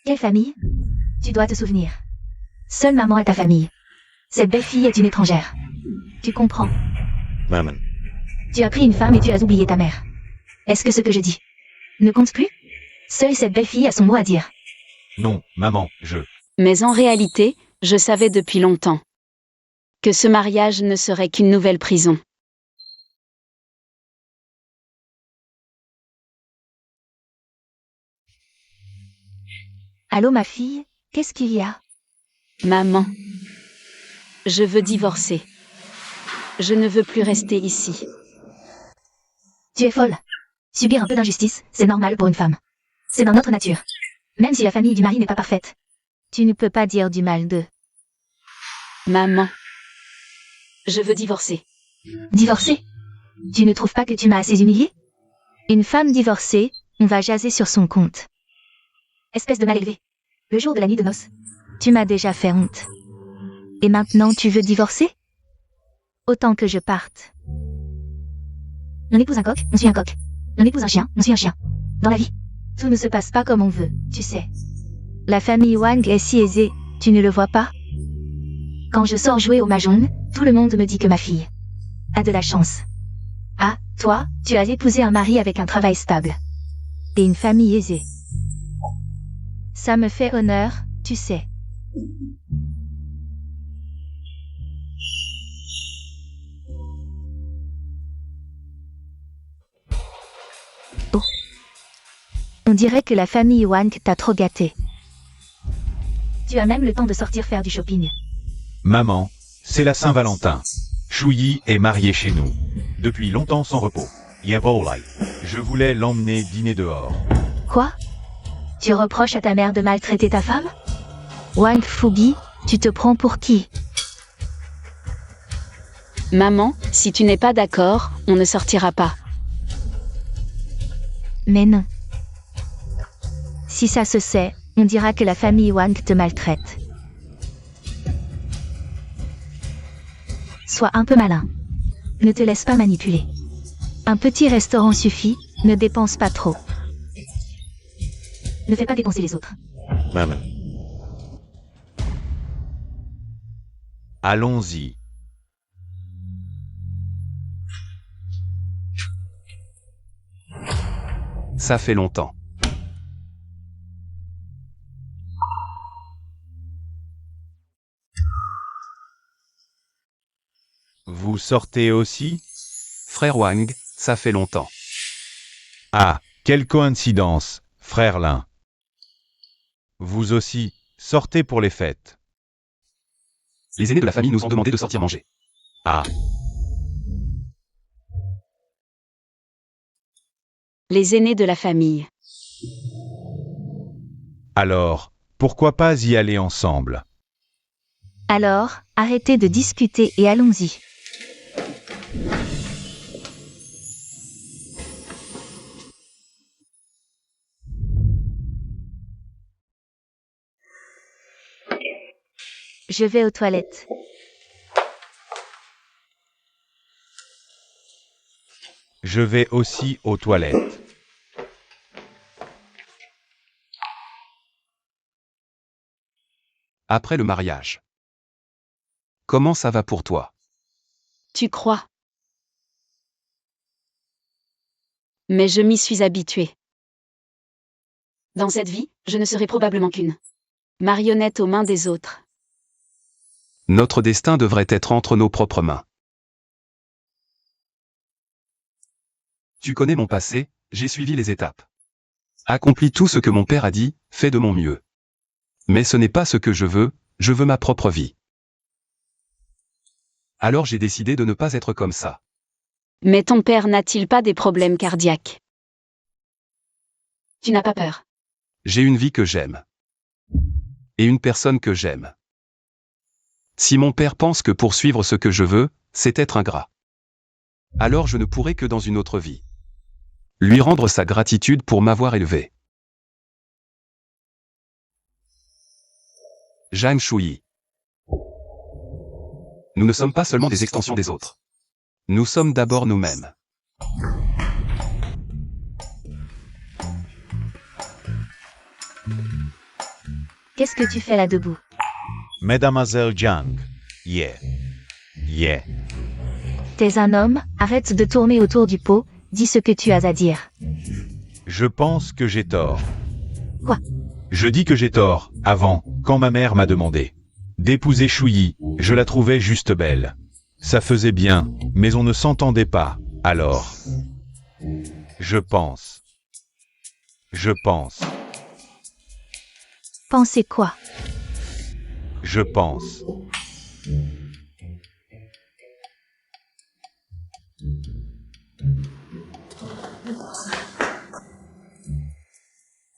Quelle famille? Tu dois te souvenir. Seule maman est ta famille. Cette belle fille est une étrangère. Tu comprends. Maman. Tu as pris une femme et tu as oublié ta mère. Est-ce que ce que je dis ne compte plus? Seule cette belle fille a son mot à dire. Non, maman, Mais en réalité, je savais depuis longtemps que ce mariage ne serait qu'une nouvelle prison. Allô ma fille, qu'est-ce qu'il y a? Maman, je veux divorcer. Je ne veux plus rester ici. Tu es folle. Subir un peu d'injustice, c'est normal pour une femme. C'est dans notre nature. Même si la famille du mari n'est pas parfaite. Tu ne peux pas dire du mal d'eux. Maman, je veux divorcer. Divorcer? Tu ne trouves pas que tu m'as assez humiliée? Une femme divorcée, on va jaser sur son compte. Espèce de mal élevé. Le jour de la nuit de noces. Tu m'as déjà fait honte. Et maintenant tu veux divorcer? Autant que je parte. On épouse un coq, on suit un coq. On épouse un chien, on suit un chien. Dans la vie, tout ne se passe pas comme on veut, tu sais. La famille Wang est si aisée, tu ne le vois pas? Quand je sors jouer au mahjong, tout le monde me dit que ma fille a de la chance. Ah, toi, tu as épousé un mari avec un travail stable. Et une famille aisée. Ça me fait honneur, tu sais. Oh. On dirait que la famille Wang t'a trop gâté. Tu as même le temps de sortir faire du shopping. Maman, c'est la Saint-Valentin. Shuyi est marié chez nous. Depuis longtemps sans repos. Yabolai. Je voulais l'emmener dîner dehors. Quoi? Tu reproches à ta mère de maltraiter ta femme? Wang Fubi, tu te prends pour qui? Maman, si tu n'es pas d'accord, on ne sortira pas. Mais non. Si ça se sait, on dira que la famille Wang te maltraite. Sois un peu malin. Ne te laisse pas manipuler. Un petit restaurant suffit, ne dépense pas trop. Ne fais pas dépenser les autres. Maman. Allons-y. Ça fait longtemps. Vous sortez aussi? Frère Wang, ça fait longtemps. Ah, quelle coïncidence, frère Lin. Vous aussi, sortez pour les fêtes. Les aînés de la famille nous ont demandé de sortir manger. Ah, Les aînés de la famille. alors, pourquoi pas y aller ensemble? Alors, arrêtez de discuter et allons-y. Je vais aux toilettes. Je vais aussi aux toilettes. Après le mariage. Comment ça va pour toi? Tu crois? Mais je m'y suis habituée. Dans cette vie, je ne serai probablement qu'une marionnette aux mains des autres. Notre destin devrait être entre nos propres mains. Tu connais mon passé, j'ai suivi les étapes. Accomplis tout ce que mon père a dit, fais de mon mieux. Mais ce n'est pas ce que je veux ma propre vie. Alors j'ai décidé de ne pas être comme ça. Mais ton père n'a-t-il pas des problèmes cardiaques? Tu n'as pas peur? J'ai une vie que j'aime. Et une personne que j'aime. Si mon père pense que poursuivre ce que je veux, c'est être ingrat, alors je ne pourrai que dans une autre vie lui rendre sa gratitude pour m'avoir élevé. Zhang Shuyi. Nous ne sommes pas seulement des extensions des autres. Nous sommes d'abord nous-mêmes. Qu'est-ce que tu fais là debout? Mademoiselle Zhang. Yeah. Yeah. T'es un homme, arrête de tourner autour du pot, dis ce que tu as à dire. Je pense que j'ai tort. Quoi? Je dis que j'ai tort, avant, quand ma mère m'a demandé d'épouser Shuyi, je la trouvais juste belle. Ça faisait bien, mais on ne s'entendait pas, alors. Je pense. Pensez quoi? Je pense.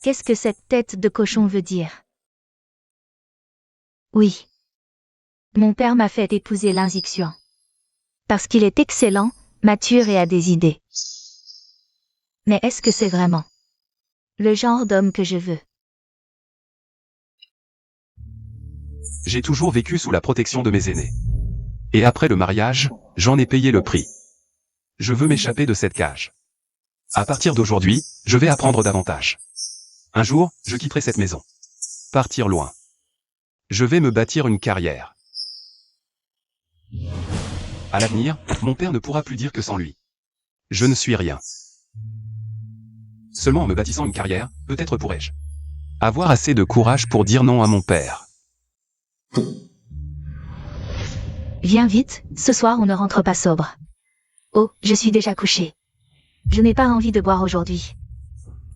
Qu'est-ce que cette tête de cochon veut dire? Oui. Mon père m'a fait épouser l'inzixian. Parce qu'il est excellent, mature et a des idées. Mais est-ce que c'est vraiment le genre d'homme que je veux? J'ai toujours vécu sous la protection de mes aînés. Et après le mariage, j'en ai payé le prix. Je veux m'échapper de cette cage. À partir d'aujourd'hui, je vais apprendre davantage. Un jour, je quitterai cette maison. Partir loin. Je vais me bâtir une carrière. À l'avenir, mon père ne pourra plus dire que sans lui. Je ne suis rien. Seulement en me bâtissant une carrière, peut-être pourrai-je avoir assez de courage pour dire non à mon père. Viens vite, ce soir on ne rentre pas sobre. Oh, je suis déjà couché. Je n'ai pas envie de boire aujourd'hui.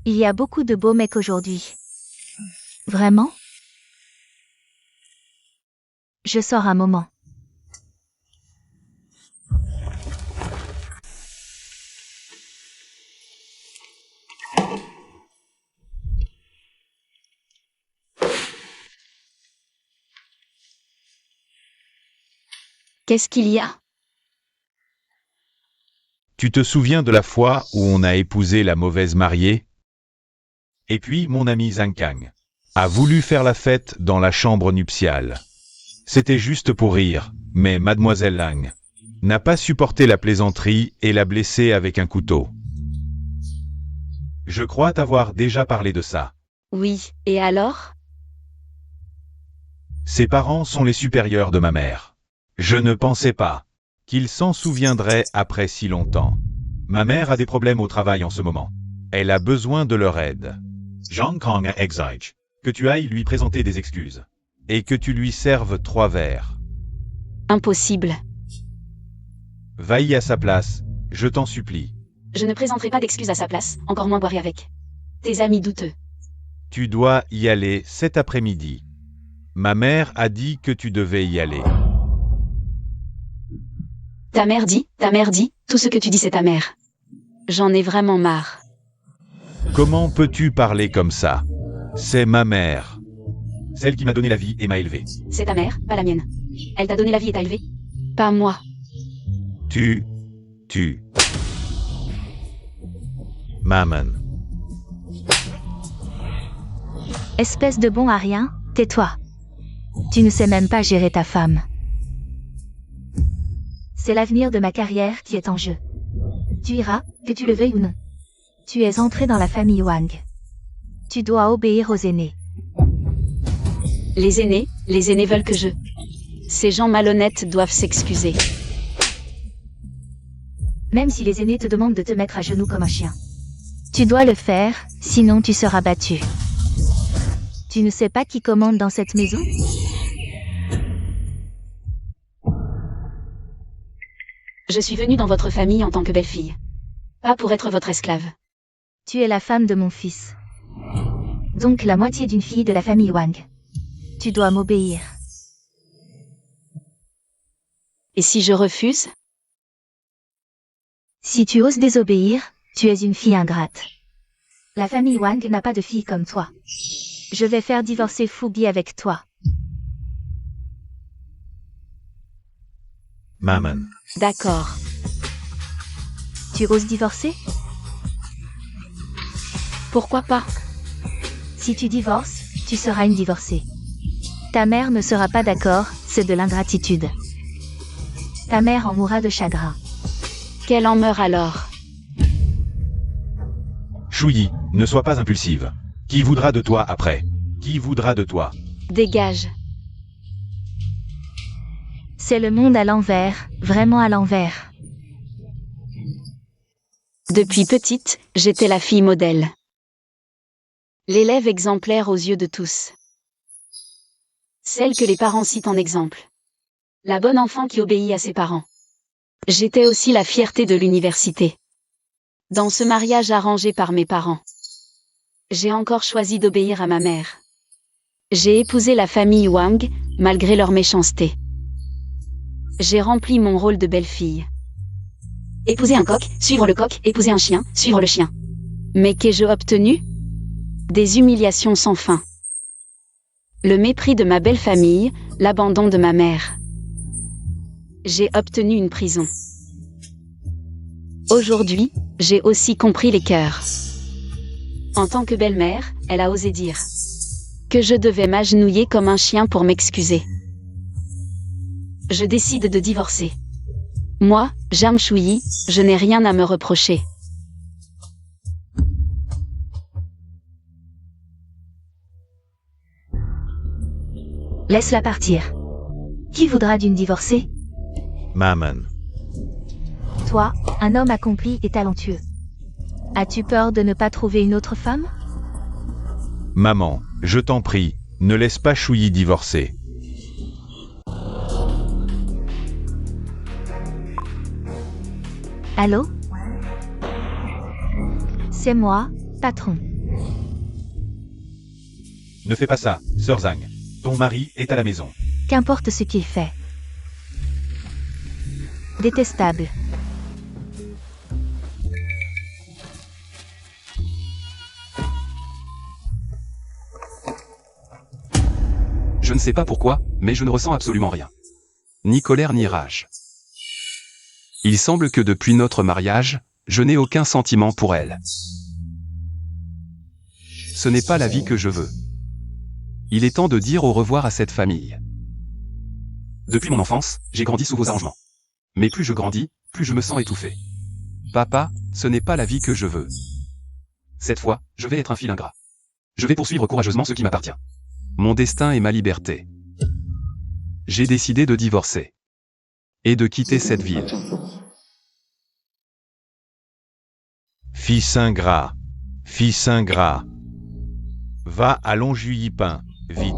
Il y a beaucoup de beaux mecs aujourd'hui. Vraiment? Je sors un moment. Qu'est-ce qu'il y a? Tu te souviens de la fois où on a épousé la mauvaise mariée? Et puis mon ami Zhang Kang a voulu faire la fête dans la chambre nuptiale. C'était juste pour rire, mais mademoiselle Lang n'a pas supporté la plaisanterie et l'a blessé avec un couteau. Je crois t'avoir déjà parlé de ça. Oui, et alors? Ses parents sont les supérieurs de ma mère. Je ne pensais pas qu'ils s'en souviendraient après si longtemps. Ma mère a des problèmes au travail en ce moment. Elle a besoin de leur aide. Zhang Kang exige que tu ailles lui présenter des excuses et que tu lui serves 3 verres. Impossible. Va-y à sa place, je t'en supplie. Je ne présenterai pas d'excuses à sa place, encore moins boirai avec tes amis douteux. Tu dois y aller cet après-midi. Ma mère a dit que tu devais y aller. Ta mère dit, tout ce que tu dis c'est ta mère. J'en ai vraiment marre. Comment peux-tu parler comme ça? C'est ma mère. Celle qui m'a donné la vie et m'a élevé. C'est ta mère, pas la mienne. Elle t'a donné la vie et t'a élevé. Pas moi. Tu. Maman. Espèce de bon à rien, tais-toi. Tu ne sais même pas gérer ta femme. C'est l'avenir de ma carrière qui est en jeu. Tu iras, que tu le veuilles ou non. Tu es entré dans la famille Wang. Tu dois obéir aux aînés. Les aînés veulent que je... Ces gens malhonnêtes doivent s'excuser. Même si les aînés te demandent de te mettre à genoux comme un chien. Tu dois le faire, sinon tu seras battu. Tu ne sais pas qui commande dans cette maison? Je suis venue dans votre famille en tant que belle-fille. Pas pour être votre esclave. Tu es la femme de mon fils. Donc la moitié d'une fille de la famille Wang. Tu dois m'obéir. Et si je refuse? Si tu oses désobéir, tu es une fille ingrate. La famille Wang n'a pas de fille comme toi. Je vais faire divorcer Fu Bi avec toi. Maman. D'accord. Tu oses divorcer? Pourquoi pas? Si tu divorces, tu seras une divorcée. Ta mère ne sera pas d'accord, c'est de l'ingratitude. Ta mère en mourra de chagrin. Qu'elle en meure alors. Shuyi, ne sois pas impulsive. Qui voudra de toi après? Qui voudra de toi? Dégage. C'est le monde à l'envers, vraiment à l'envers. Depuis petite, j'étais la fille modèle. L'élève exemplaire aux yeux de tous. Celle que les parents citent en exemple. La bonne enfant qui obéit à ses parents. J'étais aussi la fierté de l'université. Dans ce mariage arrangé par mes parents. J'ai encore choisi d'obéir à ma mère. J'ai épousé la famille Wang, malgré leur méchanceté. J'ai rempli mon rôle de belle-fille. Épouser un coq, suivre le coq, épouser un chien, suivre le chien. Mais qu'ai-je obtenu? Des humiliations sans fin. Le mépris de ma belle famille, l'abandon de ma mère. J'ai obtenu une prison. Aujourd'hui, j'ai aussi compris les cœurs. En tant que belle-mère, elle a osé dire que je devais m'agenouiller comme un chien pour m'excuser. Je décide de divorcer. Moi, Zhang Shuyi, je n'ai rien à me reprocher. Laisse-la partir. Qui voudra d'une divorcée? Maman. Toi, un homme accompli et talentueux. As-tu peur de ne pas trouver une autre femme? Maman, je t'en prie, ne laisse pas Shuyi divorcer. Allô? C'est moi, patron. Ne fais pas ça, sœur Zhang. Ton mari est à la maison. Qu'importe ce qu'il fait. Détestable. Je ne sais pas pourquoi, mais je ne ressens absolument rien. Ni colère ni rage. Il semble que depuis notre mariage, je n'ai aucun sentiment pour elle. Ce n'est pas la vie que je veux. Il est temps de dire au revoir à cette famille. Depuis mon enfance, j'ai grandi sous vos arrangements. Mais plus je grandis, plus je me sens étouffé. Papa, ce n'est pas la vie que je veux. Cette fois, je vais être un fil ingrat. Je vais poursuivre courageusement ce qui m'appartient. Mon destin est ma liberté. J'ai décidé de divorcer. Et de quitter cette ville. Fils ingrat. Fils ingrat. Va à Longjuilly-Pin, vite.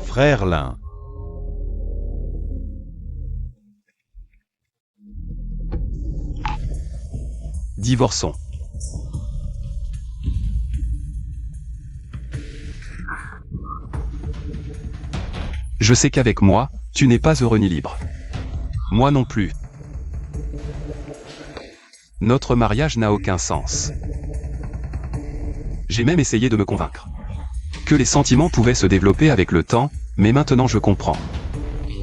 Frère Lin. Divorçons. Je sais qu'avec moi, tu n'es pas heureux ni libre. Moi non plus. Notre mariage n'a aucun sens. J'ai même essayé de me convaincre que les sentiments pouvaient se développer avec le temps, mais maintenant je comprends.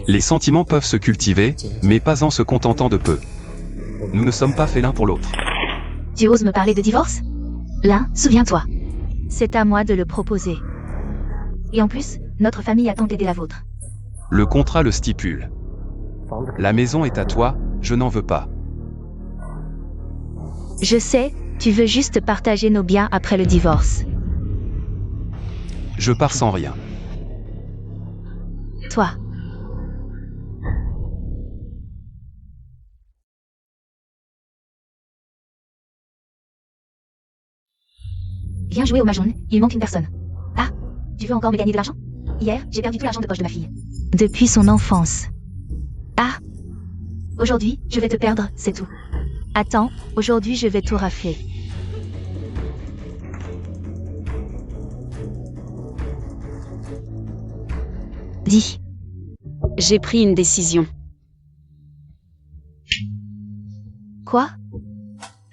Les sentiments peuvent se cultiver, mais pas en se contentant de peu. Nous ne sommes pas faits l'un pour l'autre. Tu oses me parler de divorce? Là, souviens-toi. C'est à moi de le proposer. Et en plus, notre famille a tant aidé la vôtre. Le contrat le stipule. La maison est à toi, je n'en veux pas. Je sais, tu veux juste partager nos biens après le divorce. Je pars sans rien. Toi. Viens jouer au mahjong, il manque une personne. Ah, tu veux encore me gagner de l'argent? Hier, j'ai perdu tout l'argent de poche de ma fille. Depuis son enfance. Ah. Aujourd'hui, je vais te perdre, c'est tout. Attends, aujourd'hui je vais tout rafler. Dis. J'ai pris une décision. Quoi?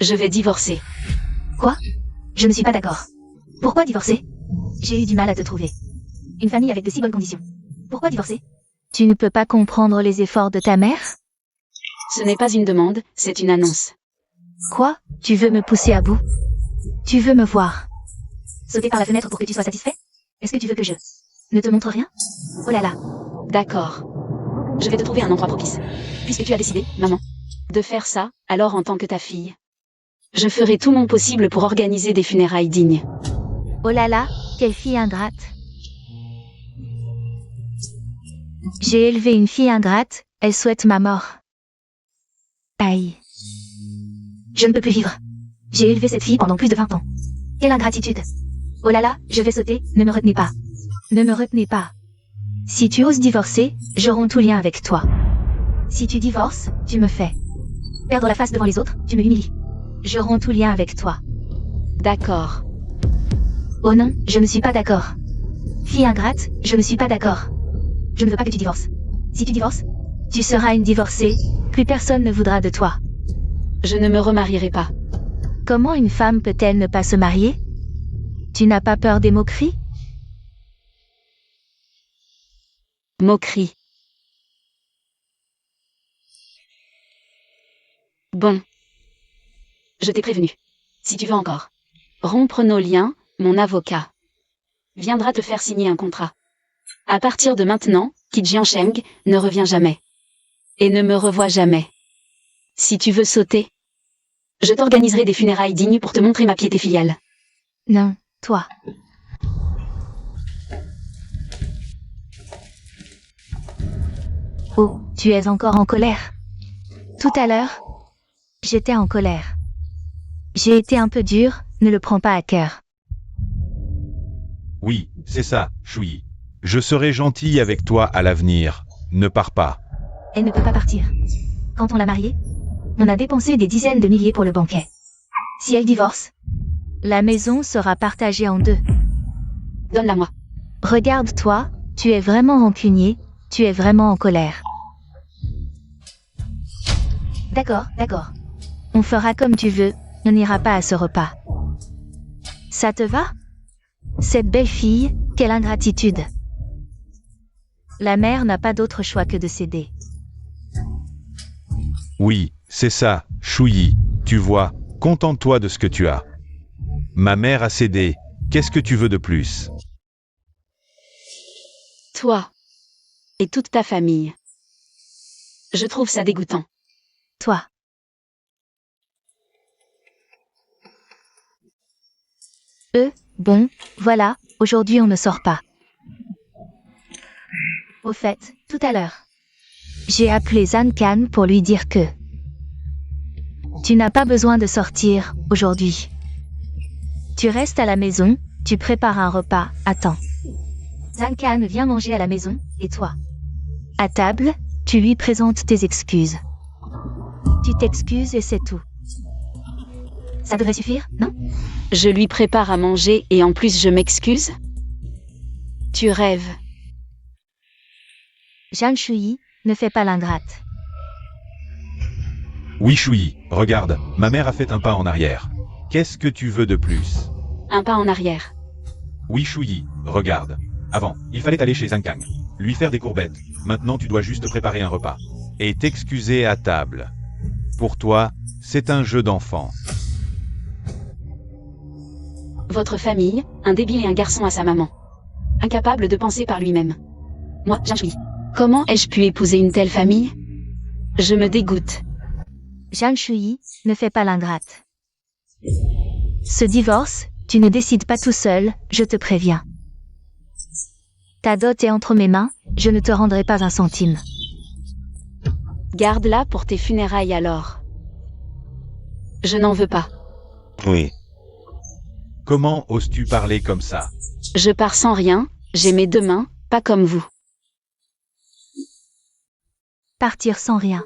Je vais divorcer. Quoi? Je ne suis pas d'accord. Pourquoi divorcer? J'ai eu du mal à te trouver. Une famille avec de si bonnes conditions. Pourquoi divorcer? Tu ne peux pas comprendre les efforts de ta mère? Ce n'est pas une demande, c'est une annonce. Quoi? Tu veux me pousser à bout? Tu veux me voir? Sauter par la fenêtre pour que tu sois satisfait? Est-ce que tu veux que je ne te montre rien? Oh là là. D'accord. Je vais te trouver un endroit propice. Puisque tu as décidé, maman, de faire ça, alors en tant que ta fille, je ferai tout mon possible pour organiser des funérailles dignes. Oh là là, quelle fille ingrate. J'ai élevé une fille ingrate, elle souhaite ma mort. Aïe. Je ne peux plus vivre. J'ai élevé cette fille pendant plus de 20 ans. Quelle ingratitude. Oh là là, je vais sauter, ne me retenez pas. Ne me retenez pas. Si tu oses divorcer, je romps tout lien avec toi. Si tu divorces, tu me fais perdre la face devant les autres, tu me humilies. Je romps tout lien avec toi. D'accord. Oh non, je ne suis pas d'accord. Fille ingrate, je ne suis pas d'accord. Je ne veux pas que tu divorces. Si tu divorces, tu seras une divorcée, plus personne ne voudra de toi. Je ne me remarierai pas. Comment une femme peut-elle ne pas se marier? Tu n'as pas peur des moqueries? Moquerie. Bon. Je t'ai prévenu. Si tu veux encore rompre nos liens, mon avocat viendra te faire signer un contrat. À partir de maintenant, Qi Jiansheng ne revient jamais. Et ne me revoit jamais. Si tu veux sauter, je t'organiserai des funérailles dignes pour te montrer ma piété filiale. Non, toi. Oh, tu es encore en colère. Tout à l'heure, j'étais en colère. J'ai été un peu dur, ne le prends pas à cœur. Oui, c'est ça, Shui. Je serai gentil avec toi à l'avenir. Ne pars pas. Elle ne peut pas partir. Quand on l'a mariée, on a dépensé des dizaines de milliers pour le banquet. Si elle divorce, la maison sera partagée en deux. Donne-la-moi. Regarde-toi, tu es vraiment rancunier, tu es vraiment en colère. D'accord, d'accord. On fera comme tu veux, on n'ira pas à ce repas. Ça te va? Cette belle fille, quelle ingratitude. La mère n'a pas d'autre choix que de céder. Oui, c'est ça, Shui. Tu vois, contente-toi de ce que tu as. Ma mère a cédé. Qu'est-ce que tu veux de plus? Toi. Et toute ta famille. Je trouve ça dégoûtant. Toi. Bon, voilà, aujourd'hui on ne sort pas. Au fait, tout à l'heure, j'ai appelé Zan Kan pour lui dire que tu n'as pas besoin de sortir aujourd'hui. Tu restes à la maison, tu prépares un repas, attends. Zan Kan vient manger à la maison, et toi? À table, tu lui présentes tes excuses. Tu t'excuses et c'est tout. Ça devrait suffire, non? Je lui prépare à manger et en plus je m'excuse? Tu rêves. Zhan Shui, ne fais pas l'ingrate. Oui, Shui, regarde, ma mère a fait un pas en arrière. Qu'est-ce que tu veux de plus? Un pas en arrière. Oui, Shui, regarde. Avant, il fallait aller chez Zankang, lui faire des courbettes. Maintenant, tu dois juste préparer un repas. Et t'excuser à table. Pour toi, c'est un jeu d'enfant. Votre famille, un débile et un garçon à sa maman. Incapable de penser par lui-même. Moi, Zhan Shui. Comment ai-je pu épouser une telle famille? Je me dégoûte. Zhan Shui, ne fais pas l'ingrate. Ce divorce, tu ne décides pas tout seul, je te préviens. Ta dot est entre mes mains, je ne te rendrai pas un centime. Garde-la pour tes funérailles alors. Je n'en veux pas. Oui. Comment oses-tu parler comme ça? Je pars sans rien, j'ai mes 2 mains, pas comme vous. Partir sans rien.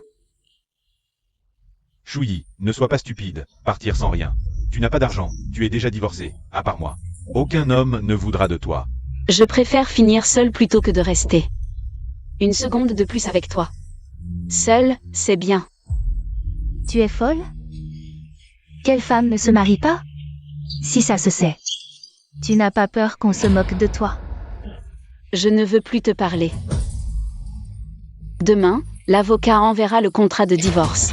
Chouyi, ne sois pas stupide, partir sans rien. Tu n'as pas d'argent, tu es déjà divorcé, à part moi. Aucun homme ne voudra de toi. Je préfère finir seule plutôt que de rester. Une seconde de plus avec toi. Seule, c'est bien. Tu es folle? Quelle femme ne se marie pas? Si ça se sait. Tu n'as pas peur qu'on se moque de toi? Je ne veux plus te parler. Demain, l'avocat enverra le contrat de divorce.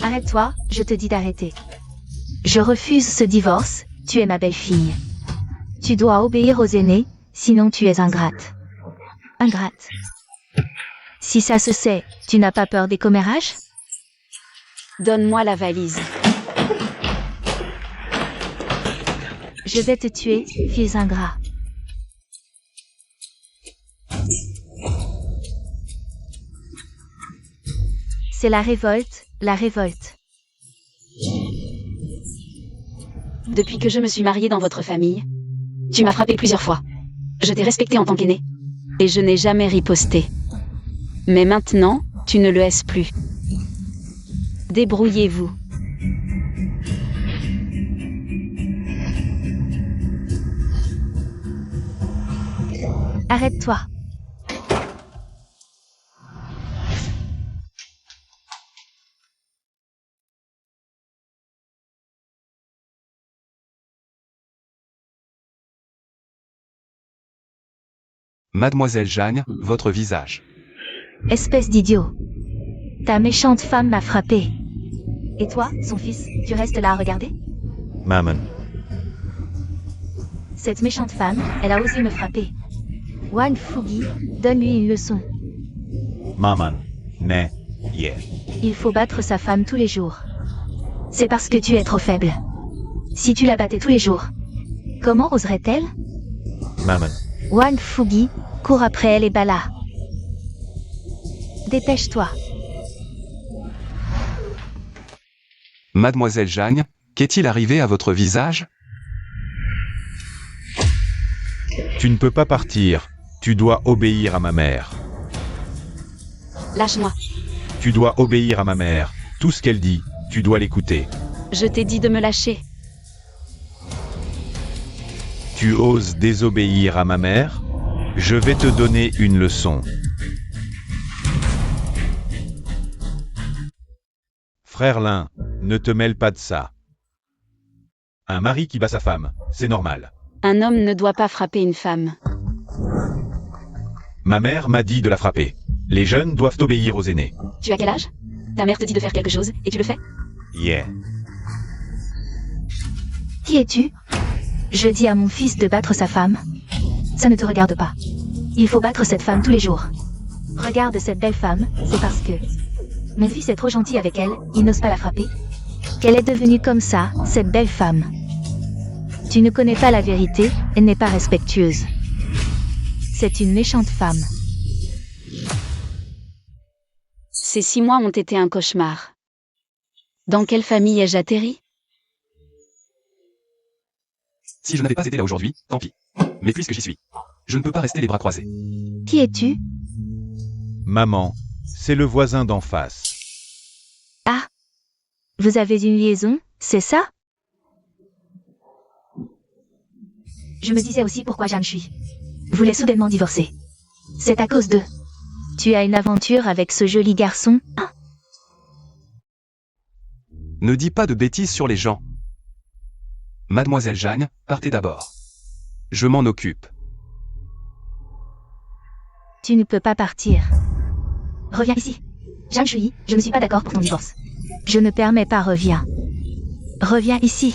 Arrête-toi, je te dis d'arrêter. Je refuse ce divorce, tu es ma belle-fille. Tu dois obéir aux aînés, sinon tu es ingrate. Ingrate. Si ça se sait, tu n'as pas peur des commérages? Donne-moi la valise. Je vais te tuer, fils ingrat. C'est la révolte, la révolte. Depuis que je me suis mariée dans votre famille, tu m'as frappé plusieurs fois. Je t'ai respecté en tant qu'aîné. Et je n'ai jamais riposté. Mais maintenant, tu ne le es plus. Débrouillez-vous. Arrête-toi. Mademoiselle Jeanne, votre visage. Espèce d'idiot. Ta méchante femme m'a frappé. Et toi, son fils, tu restes là à regarder? Maman. Cette méchante femme, elle a osé me frapper. Wan Fugi, donne-lui une leçon. Maman. Ne. Yeah. Il faut battre sa femme tous les jours. C'est parce que tu es trop faible. Si tu la battais tous les jours, comment oserait-elle? Maman. Wan Fugi, cours après elle et bats-la. Dépêche-toi. Mademoiselle Jeanne, qu'est-il arrivé à votre visage? Tu ne peux pas partir. Tu dois obéir à ma mère. Lâche-moi. Tu dois obéir à ma mère. Tout ce qu'elle dit, tu dois l'écouter. Je t'ai dit de me lâcher. Tu oses désobéir à ma mère? Je vais te donner une leçon. Frère Lin, ne te mêle pas de ça. Un mari qui bat sa femme, c'est normal. Un homme ne doit pas frapper une femme. Ma mère m'a dit de la frapper. Les jeunes doivent obéir aux aînés. Tu as quel âge? Ta mère te dit de faire quelque chose, et tu le fais? Yeah. Qui es-tu? Je dis à mon fils de battre sa femme. Ça ne te regarde pas. Il faut battre cette femme tous les jours. Regarde cette belle femme, c'est parce que mon fils est trop gentil avec elle, il n'ose pas la frapper. Qu'elle est devenue comme ça, cette belle femme. Tu ne connais pas la vérité, elle n'est pas respectueuse. C'est une méchante femme. Ces 6 mois ont été un cauchemar. Dans quelle famille ai-je atterri? Si je n'avais pas été là aujourd'hui, tant pis. Mais puisque j'y suis, je ne peux pas rester les bras croisés. Qui es-tu? Maman, c'est le voisin d'en face. Ah. Vous avez une liaison, c'est ça? Je me disais aussi pourquoi Jeanne Chui voulait soudainement divorcer. C'est à cause de... Tu as une aventure avec ce joli garçon, hein? Ne dis pas de bêtises sur les gens. Mademoiselle Jeanne, partez d'abord. Je m'en occupe. Tu ne peux pas partir. Reviens ici. Jeanne Chui, je ne suis pas d'accord pour ton divorce. Je ne permets pas, reviens. Reviens ici.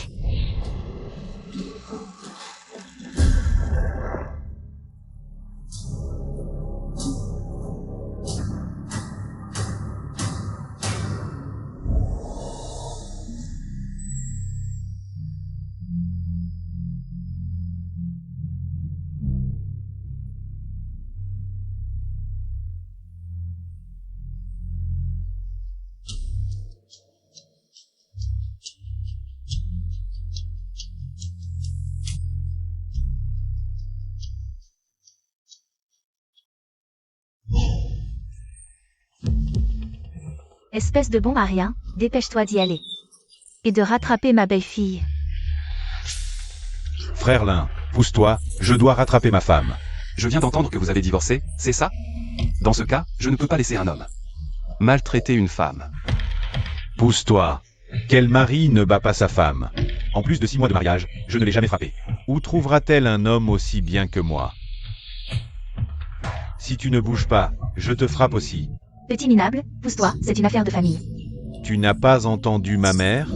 Espèce de bon à rien, dépêche-toi d'y aller. Et de rattraper ma belle-fille. Frère Lin, pousse-toi, je dois rattraper ma femme. Je viens d'entendre que vous avez divorcé, c'est ça? Dans ce cas, je ne peux pas laisser un homme maltraiter une femme. Pousse-toi. Quel mari ne bat pas sa femme? En plus de 6 mois de mariage, je ne l'ai jamais frappée. Où trouvera-t-elle un homme aussi bien que moi? Si tu ne bouges pas, je te frappe aussi. Petit minable, pousse-toi, c'est une affaire de famille. Tu n'as pas entendu ma mère?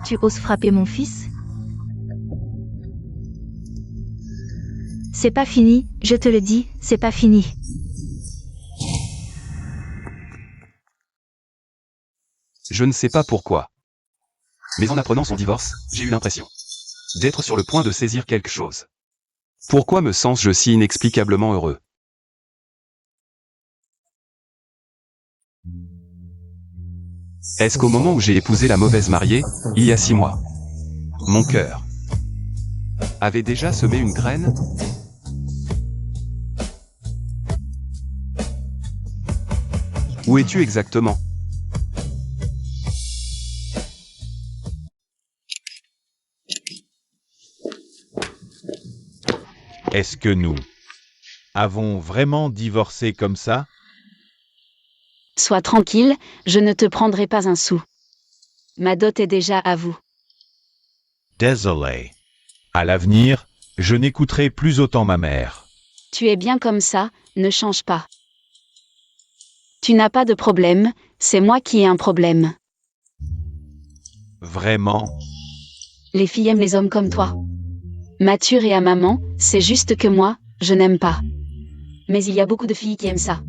Tu oses frapper mon fils? C'est pas fini, je te le dis, c'est pas fini. Je ne sais pas pourquoi. Mais en apprenant son divorce, j'ai eu l'impression d'être sur le point de saisir quelque chose. Pourquoi me sens-je si inexplicablement heureux? Est-ce qu'au moment où j'ai épousé la mauvaise mariée, il y a 6 mois, mon cœur avait déjà semé une graine? Où es-tu exactement? Est-ce que nous avons vraiment divorcé comme ça? Sois tranquille, je ne te prendrai pas un sou. Ma dot est déjà à vous. Désolé. À l'avenir, je n'écouterai plus autant ma mère. Tu es bien comme ça, ne change pas. Tu n'as pas de problème, c'est moi qui ai un problème. Vraiment? Les filles aiment les hommes comme toi. Mature et à maman, c'est juste que moi, je n'aime pas. Mais il y a beaucoup de filles qui aiment ça.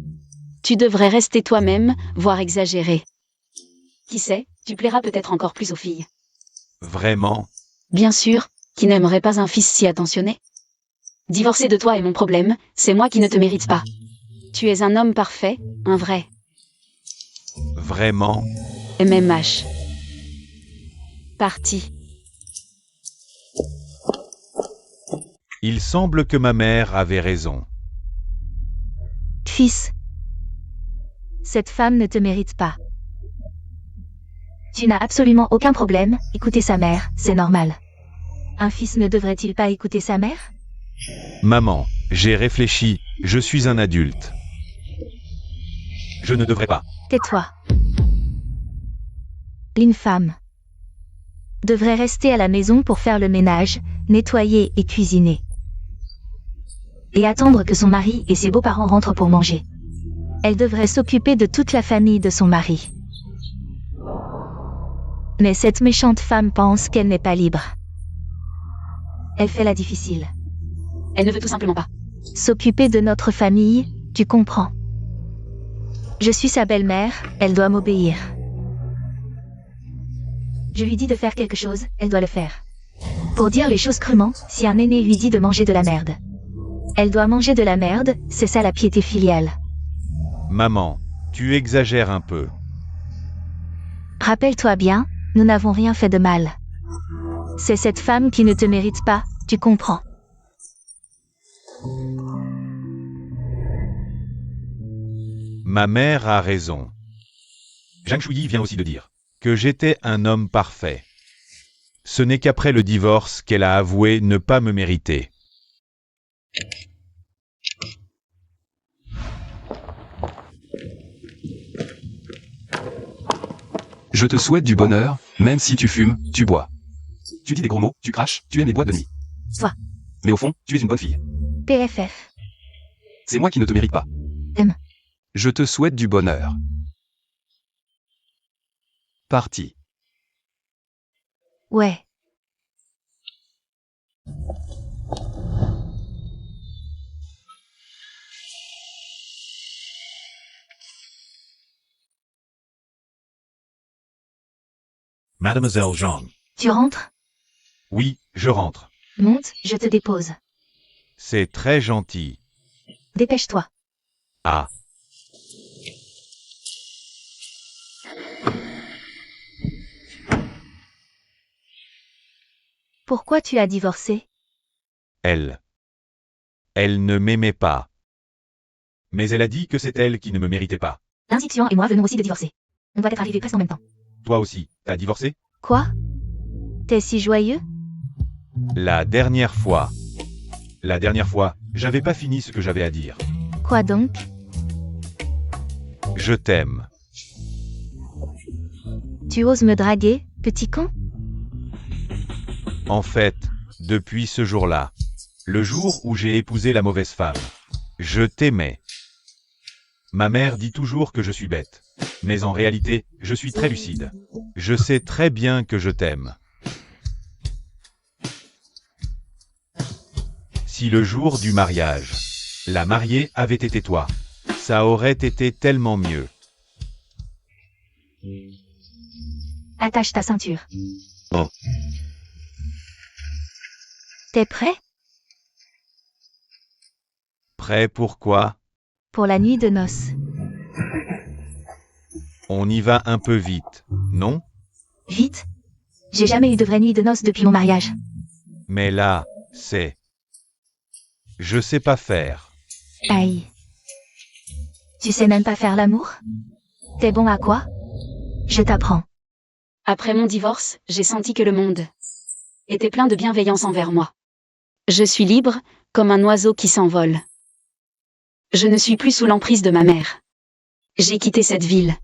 Tu devrais rester toi-même, voire exagérer. Qui sait, tu plairas peut-être encore plus aux filles. Vraiment? Bien sûr, qui n'aimerait pas un fils si attentionné? Divorcer de toi est mon problème, c'est moi qui ne te mérite pas. Tu es un homme parfait, un vrai. Vraiment? MMH. Parti. Il semble que ma mère avait raison. Fils. Cette femme ne te mérite pas. Tu n'as absolument aucun problème, écouter sa mère, c'est normal. Un fils ne devrait-il pas écouter sa mère? Maman, j'ai réfléchi, je suis un adulte. Je ne devrais pas. Tais-toi. Une femme devrait rester à la maison pour faire le ménage, nettoyer et cuisiner. Et attendre que son mari et ses beaux-parents rentrent pour manger. Elle devrait s'occuper de toute la famille de son mari. Mais cette méchante femme pense qu'elle n'est pas libre. Elle fait la difficile. Elle ne veut tout simplement pas. S'occuper de notre famille, tu comprends. Je suis sa belle-mère, elle doit m'obéir. Je lui dis de faire quelque chose, elle doit le faire. Pour dire les choses crûment, si un aîné lui dit de manger de la merde, elle doit manger de la merde, c'est ça la piété filiale. Maman, tu exagères un peu. Rappelle-toi bien, nous n'avons rien fait de mal. C'est cette femme qui ne te mérite pas, tu comprends. Ma mère a raison. Zhang Shuyi vient aussi de dire que j'étais un homme parfait. Ce n'est qu'après le divorce qu'elle a avoué ne pas me mériter. Je te souhaite du bonheur, même si tu fumes, tu bois. Tu dis des gros mots, tu craches, tu aimes les boîtes de nuit. Toi. Mais au fond, tu es une bonne fille. PFF. C'est moi qui ne te mérite pas. M. Je te souhaite du bonheur. Parti. Ouais. Mademoiselle Zhang. Tu rentres? Oui, je rentre. Monte, je te dépose. C'est très gentil. Dépêche-toi. Ah. Pourquoi tu as divorcé? Elle. Elle ne m'aimait pas. Mais elle a dit que c'est elle qui ne me méritait pas. L'institution et moi venons aussi de divorcer. On doit être arrivés presque en même temps. Toi aussi, t'as divorcé? Quoi? T'es si joyeux? La dernière fois, j'avais pas fini ce que j'avais à dire. Quoi donc? Je t'aime. Tu oses me draguer, petit con? En fait, depuis ce jour-là, le jour où j'ai épousé la mauvaise femme, je t'aimais. Ma mère dit toujours que je suis bête. Mais en réalité, je suis très lucide. Je sais très bien que je t'aime. Si le jour du mariage, la mariée avait été toi, ça aurait été tellement mieux. Attache ta ceinture. Oh. T'es prêt? Prêt pour quoi? Pour la nuit de noces. On y va un peu vite, non? Vite? J'ai jamais eu de vraie nuit de noces depuis mon mariage. Mais là, c'est... Je sais pas faire. Aïe. Tu sais même pas faire l'amour? T'es bon à quoi? Je t'apprends. Après mon divorce, j'ai senti que le monde était plein de bienveillance envers moi. Je suis libre, comme un oiseau qui s'envole. Je ne suis plus sous l'emprise de ma mère. J'ai quitté cette ville.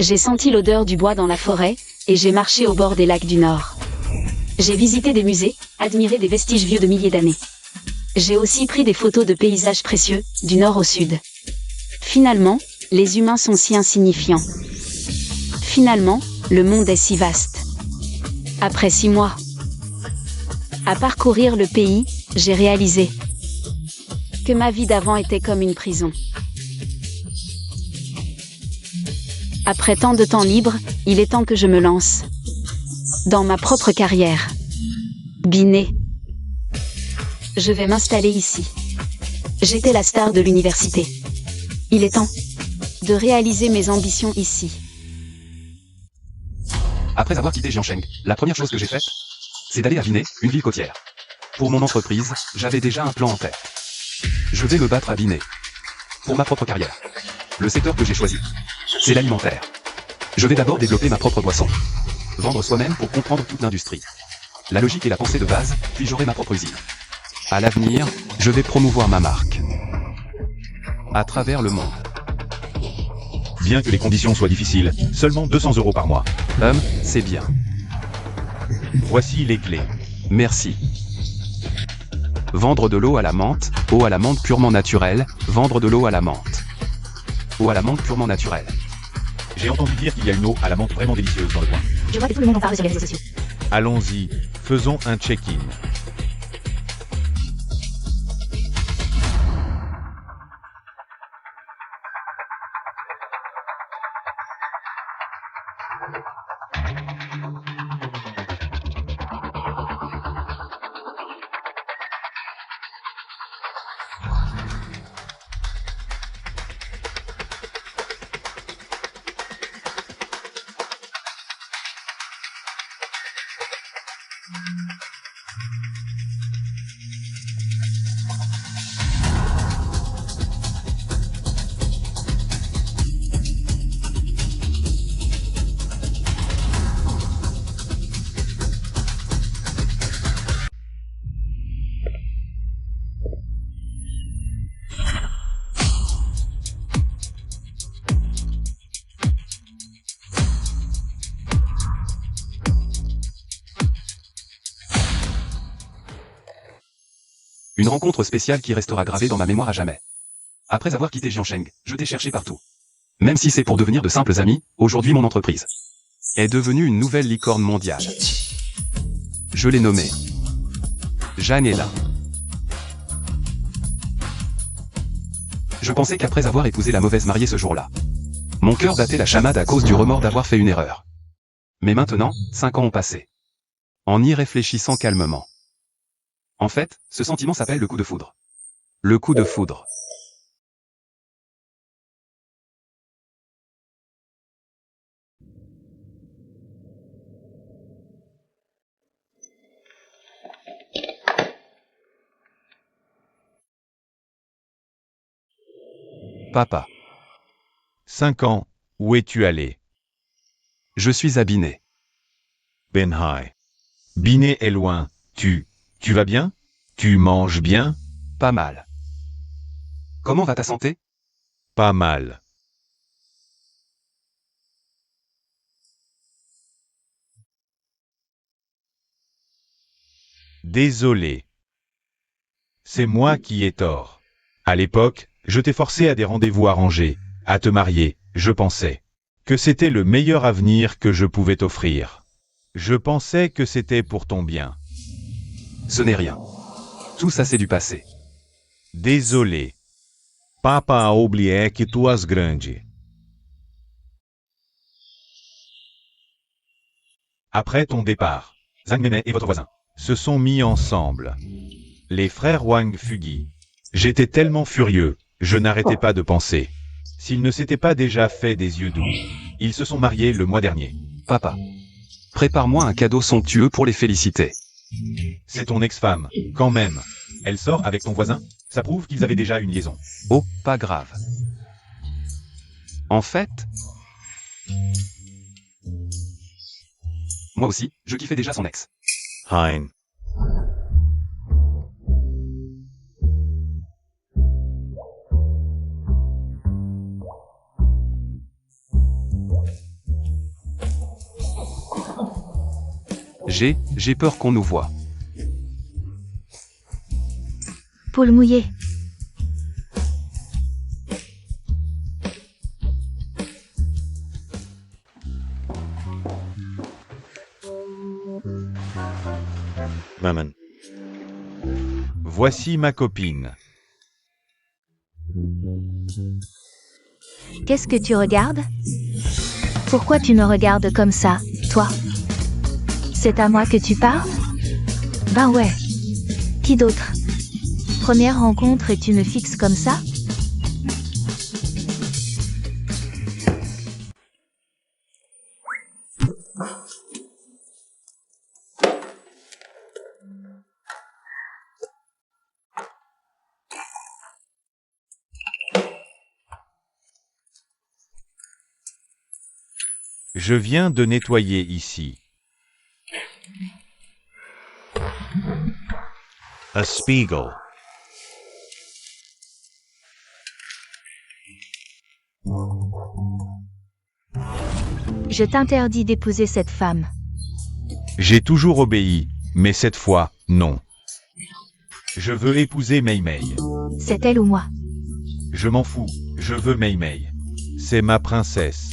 J'ai senti l'odeur du bois dans la forêt, et j'ai marché au bord des lacs du Nord. J'ai visité des musées, admiré des vestiges vieux de milliers d'années. J'ai aussi pris des photos de paysages précieux, du nord au sud. Finalement, les humains sont si insignifiants. Finalement, le monde est si vaste. Après 6 mois à parcourir le pays, j'ai réalisé que ma vie d'avant était comme une prison. Après tant de temps libre, il est temps que je me lance dans ma propre carrière. Binet. Je vais m'installer ici. J'étais la star de l'université. Il est temps de réaliser mes ambitions ici. Après avoir quitté Jiangsheng, la première chose que j'ai faite, c'est d'aller à Binet, une ville côtière. Pour mon entreprise, j'avais déjà un plan en tête. Je vais me battre à Binet. Pour ma propre carrière. Le secteur que j'ai choisi, c'est l'alimentaire. Je vais d'abord développer ma propre boisson. Vendre soi-même pour comprendre toute l'industrie. La logique et la pensée de base, puis j'aurai ma propre usine. À l'avenir, je vais promouvoir ma marque. À travers le monde. Bien que les conditions soient difficiles, seulement 200 € par mois. C'est bien. Voici les clés. Merci. Vendre de l'eau à la menthe, eau à la menthe purement naturelle, vendre de l'eau à la menthe. Eau à la menthe purement naturelle. J'ai entendu dire qu'il y a une eau à la menthe vraiment délicieuse dans le coin. Je vois que tout le monde en parle sur les réseaux sociaux. Allons-y, faisons un check-in. Une rencontre spéciale qui restera gravée dans ma mémoire à jamais. Après avoir quitté Jiangsheng, je t'ai cherché partout. Même si c'est pour devenir de simples amis, aujourd'hui mon entreprise est devenue une nouvelle licorne mondiale. Je l'ai nommée Janela. Je pensais qu'après avoir épousé la mauvaise mariée ce jour-là, mon cœur battait la chamade à cause du remords d'avoir fait une erreur. Mais maintenant, 5 ans ont passé. En y réfléchissant calmement. En fait, ce sentiment s'appelle le coup de foudre. Le coup de foudre. Papa. 5 ans, où es-tu allé? Je suis à Binet. Benhai. Binet est loin, tu vas bien? Tu manges bien? Pas mal. Comment va ta santé? Pas mal. Désolé. C'est moi qui ai tort. À l'époque, je t'ai forcé à des rendez-vous arrangés, à te marier, je pensais que c'était le meilleur avenir que je pouvais t'offrir. Je pensais que c'était pour ton bien. Ce n'est rien. Tout ça c'est du passé. Désolé. Papa a oublié que tu és grande. Après ton départ, Zhang Mene et votre voisin se sont mis ensemble. Les frères Wang Fugi. J'étais tellement furieux, je n'arrêtais pas de penser. S'ils ne s'étaient pas déjà fait des yeux doux, ils se sont mariés le mois dernier. Papa. Prépare-moi un cadeau somptueux pour les féliciter. C'est ton ex-femme, quand même. Elle sort avec ton voisin, ça prouve qu'ils avaient déjà une liaison. Oh, pas grave. En fait... Moi aussi, je kiffais déjà son ex. Hein. J'ai peur qu'on nous voie. Paul mouillé. Maman. Voici ma copine. Qu'est-ce que tu regardes? Pourquoi tu me regardes comme ça, toi? C'est à moi que tu parles? Ben ouais. Qui d'autre? Première rencontre et tu me fixes comme ça? Je viens de nettoyer ici. A spiegel. Je t'interdis d'épouser cette femme. J'ai toujours obéi, mais cette fois, non. Je veux épouser Mei Mei. C'est elle ou moi? Je m'en fous, je veux Mei Mei. C'est ma princesse.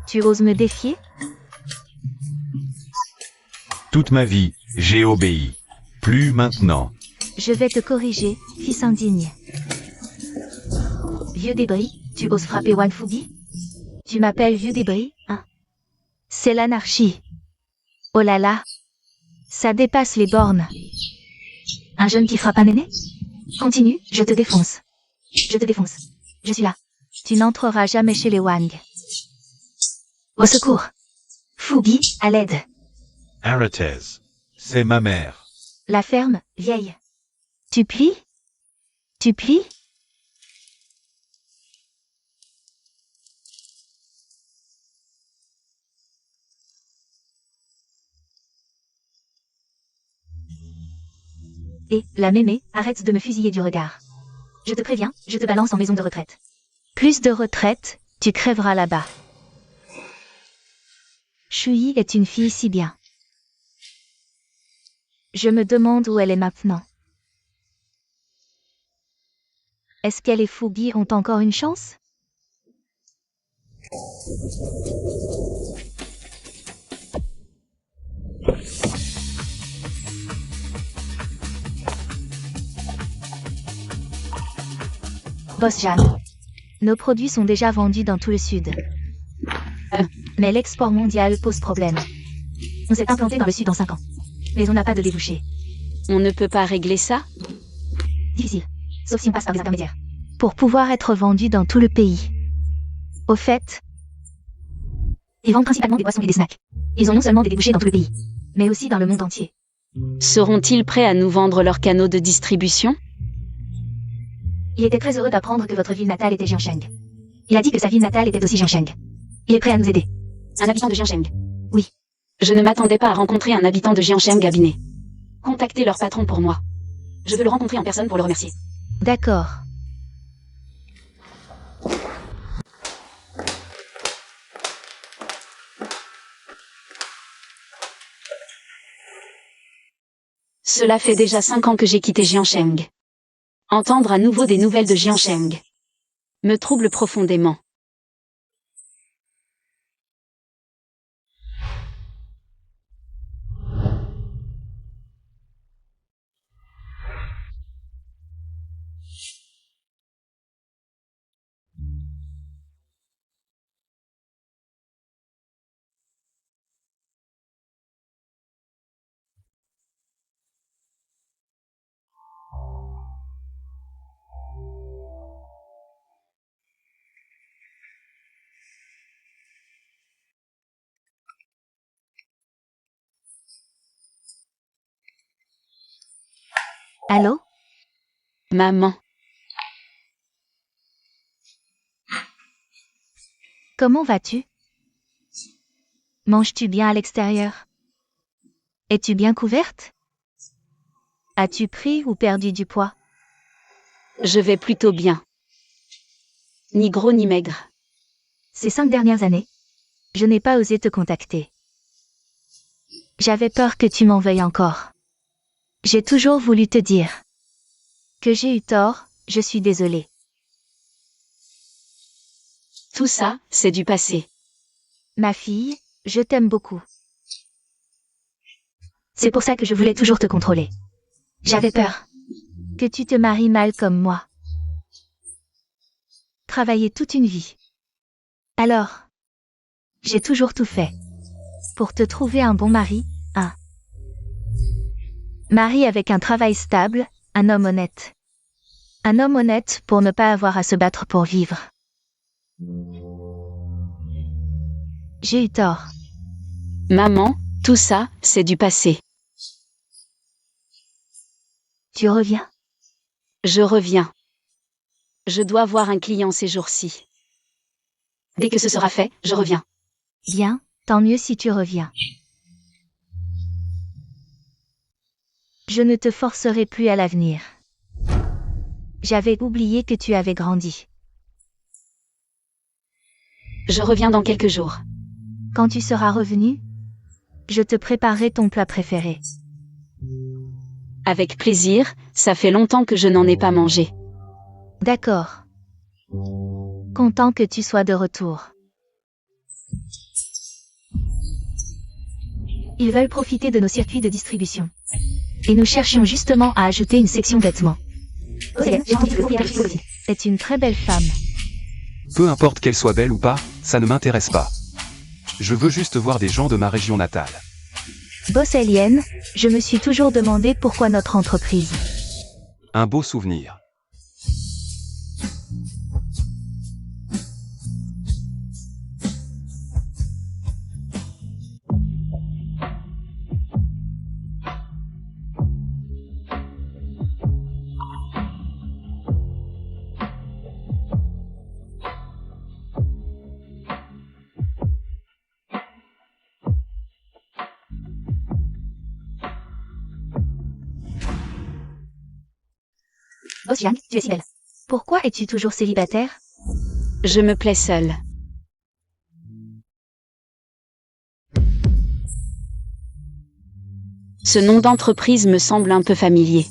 Tu oses me défier? Toute ma vie, j'ai obéi. Plus maintenant. Je vais te corriger, fils indigne. Vieux débris, tu oses frapper Wang Fugi? Tu m'appelles vieux débris, hein? C'est l'anarchie. Oh là là. Ça dépasse les bornes. Un jeune qui frappe un aîné? Continue, je te défonce. Je te défonce. Je suis là. Tu n'entreras jamais chez les Wang. Au secours. Fugi, à l'aide. Arrêtez. C'est ma mère. La ferme, vieille. Tu plies? Tu plies? Et, la mémé, arrête de me fusiller du regard. Je te préviens, je te balance en maison de retraite. Plus de retraite, tu crèveras là-bas. Shui est une fille si bien. Je me demande où elle est maintenant. Est-ce qu'elle et Fugi ont encore une chance? Boss Jeanne. Nos produits sont déjà vendus dans tout le sud. Mais l'export mondial pose problème. On s'est implanté dans le sud en 5 ans. Mais on n'a pas de débouché. On ne peut pas régler ça? Difficile. Sauf si on passe par des intermédiaires. Pour pouvoir être vendu dans tout le pays. Au fait, ils vendent principalement des boissons et des snacks. Ils ont non seulement des débouchés dans tout le pays, mais aussi dans le monde entier. Seront-ils prêts à nous vendre leurs canaux de distribution? Il était très heureux d'apprendre que votre ville natale était Jiansheng. Il a dit que sa ville natale était aussi Jiansheng. Il est prêt à nous aider. Un habitant de Jiansheng. Oui. Je ne m'attendais pas à rencontrer un habitant de Jiansheng Abiné. Contactez leur patron pour moi. Je veux le rencontrer en personne pour le remercier. D'accord. Cela fait déjà 5 ans que j'ai quitté Jiansheng. Entendre à nouveau des nouvelles de Jiansheng me trouble profondément. Allô? Maman, Comment vas-tu? Manges-tu bien à l'extérieur? Es-tu bien couverte? As-tu pris ou perdu du poids? je vais plutôt bien. Ni gros ni maigre. Ces 5 dernières années, je n'ai pas osé te contacter. J'avais peur que tu m'en veuilles encore. J'ai toujours voulu te dire que j'ai eu tort, je suis désolée. Tout ça, c'est du passé. Ma fille, je t'aime beaucoup. C'est pour ça que je voulais toujours te contrôler. J'avais peur que tu te maries mal comme moi. Travailler toute une vie. Alors, j'ai toujours tout fait pour te trouver un bon mari, un mari avec un travail stable, un homme honnête. Un homme honnête pour ne pas avoir à se battre pour vivre. J'ai eu tort. Maman, tout ça, c'est du passé. Tu reviens? Je reviens. Je dois voir un client ces jours-ci. Dès que ce sera fait, je reviens. Bien, tant mieux si tu reviens. Je ne te forcerai plus à l'avenir. J'avais oublié que tu avais grandi. Je reviens dans quelques jours. Quand tu seras revenu, je te préparerai ton plat préféré. Avec plaisir, ça fait longtemps que je n'en ai pas mangé. D'accord. Content que tu sois de retour. Ils veulent profiter de nos circuits de distribution. Et nous cherchions justement à ajouter une section vêtements. J'ai entendu que le propriétaire aussi. C'est une très belle femme. Peu importe qu'elle soit belle ou pas, ça ne m'intéresse pas. Je veux juste voir des gens de ma région natale. Boss Alien, je me suis toujours demandé pourquoi notre entreprise. Un beau souvenir. Boss Yang, tu es si belle. Pourquoi es-tu toujours célibataire? Je me plais seule. Ce nom d'entreprise me semble un peu familier.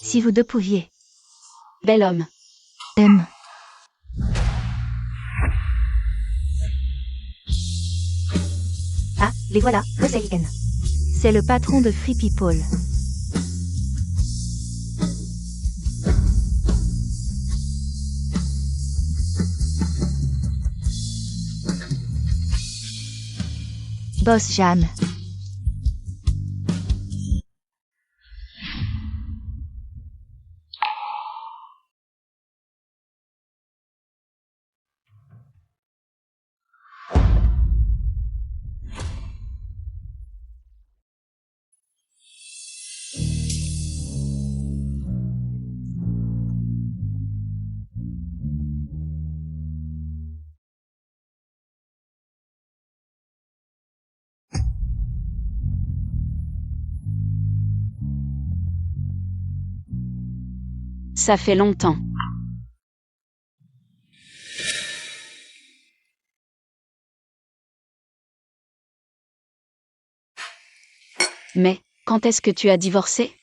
Si vous deux pouviez. Bel homme. M. Ah, les voilà, Boss Alien. C'est le patron de Free People. Boss Jeanne. Ça fait longtemps. Mais, quand est-ce que tu as divorcé?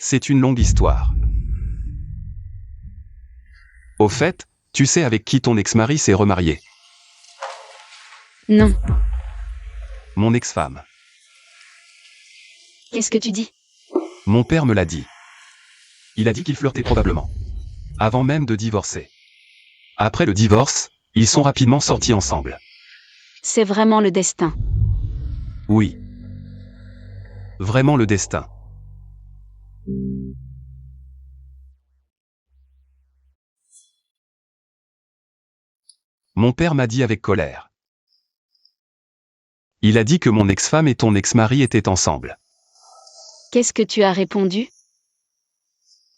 C'est une longue histoire. Au fait, tu sais avec qui ton ex-mari s'est remarié? Non. Mon ex-femme. Qu'est-ce que tu dis? Mon père me l'a dit. Il a dit qu'ils flirtaient probablement. Avant même de divorcer. Après le divorce, ils sont rapidement sortis ensemble. C'est vraiment le destin. Oui. Vraiment le destin. Mon père m'a dit avec colère. Il a dit que mon ex-femme et ton ex-mari étaient ensemble. Qu'est-ce que tu as répondu?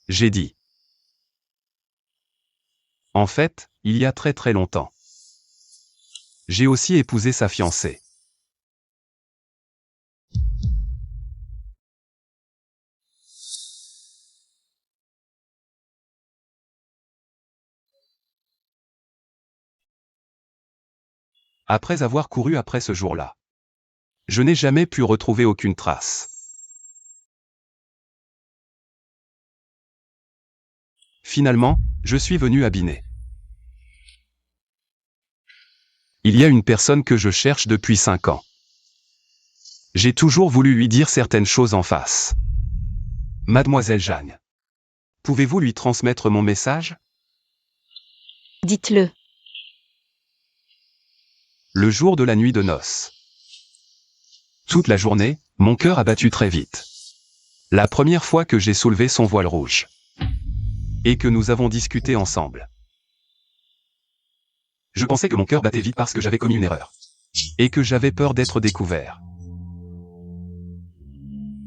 J'ai dit. En fait, il y a très très longtemps. J'ai aussi épousé sa fiancée. Après avoir couru après ce jour-là, je n'ai jamais pu retrouver aucune trace. Finalement, je suis venu à Binet. Il y a une personne que je cherche depuis 5 ans. J'ai toujours voulu lui dire certaines choses en face. Mademoiselle Jeanne, pouvez-vous lui transmettre mon message? Dites-le. Le jour de la nuit de noces. Toute la journée, mon cœur a battu très vite. La première fois que j'ai soulevé son voile rouge. Et que nous avons discuté ensemble. Je pensais que mon cœur battait vite parce que j'avais commis une erreur. Et que j'avais peur d'être découvert.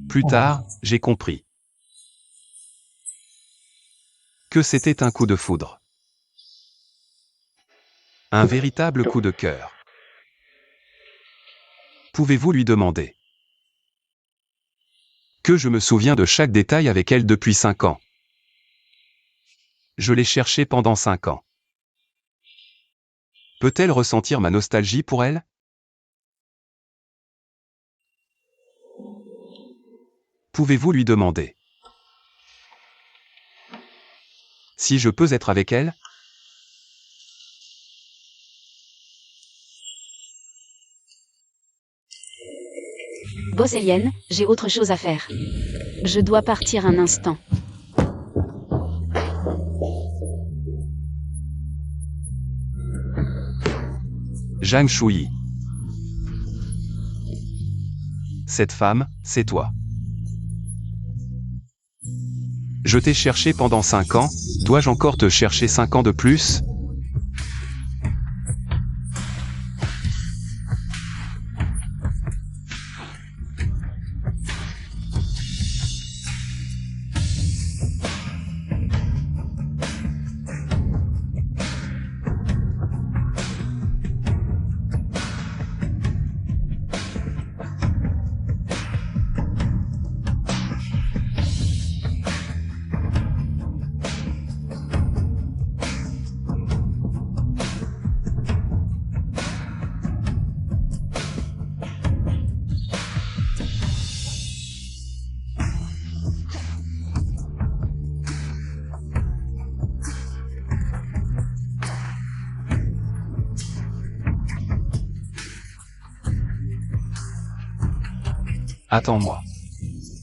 Plus tard, j'ai compris. Que c'était un coup de foudre. Un véritable coup de cœur. Pouvez-vous lui demander? Que je me souviens de chaque détail avec elle depuis 5 ans. Je l'ai cherchée pendant 5 ans. Peut-elle ressentir ma nostalgie pour elle? Pouvez-vous lui demander? Si je peux être avec elle? Boss Alien, j'ai autre chose à faire. Je dois partir un instant. Zhang Shuyi. Cette femme, c'est toi. Je t'ai cherché pendant 5 ans, dois-je encore te chercher 5 ans de plus? Attends-moi.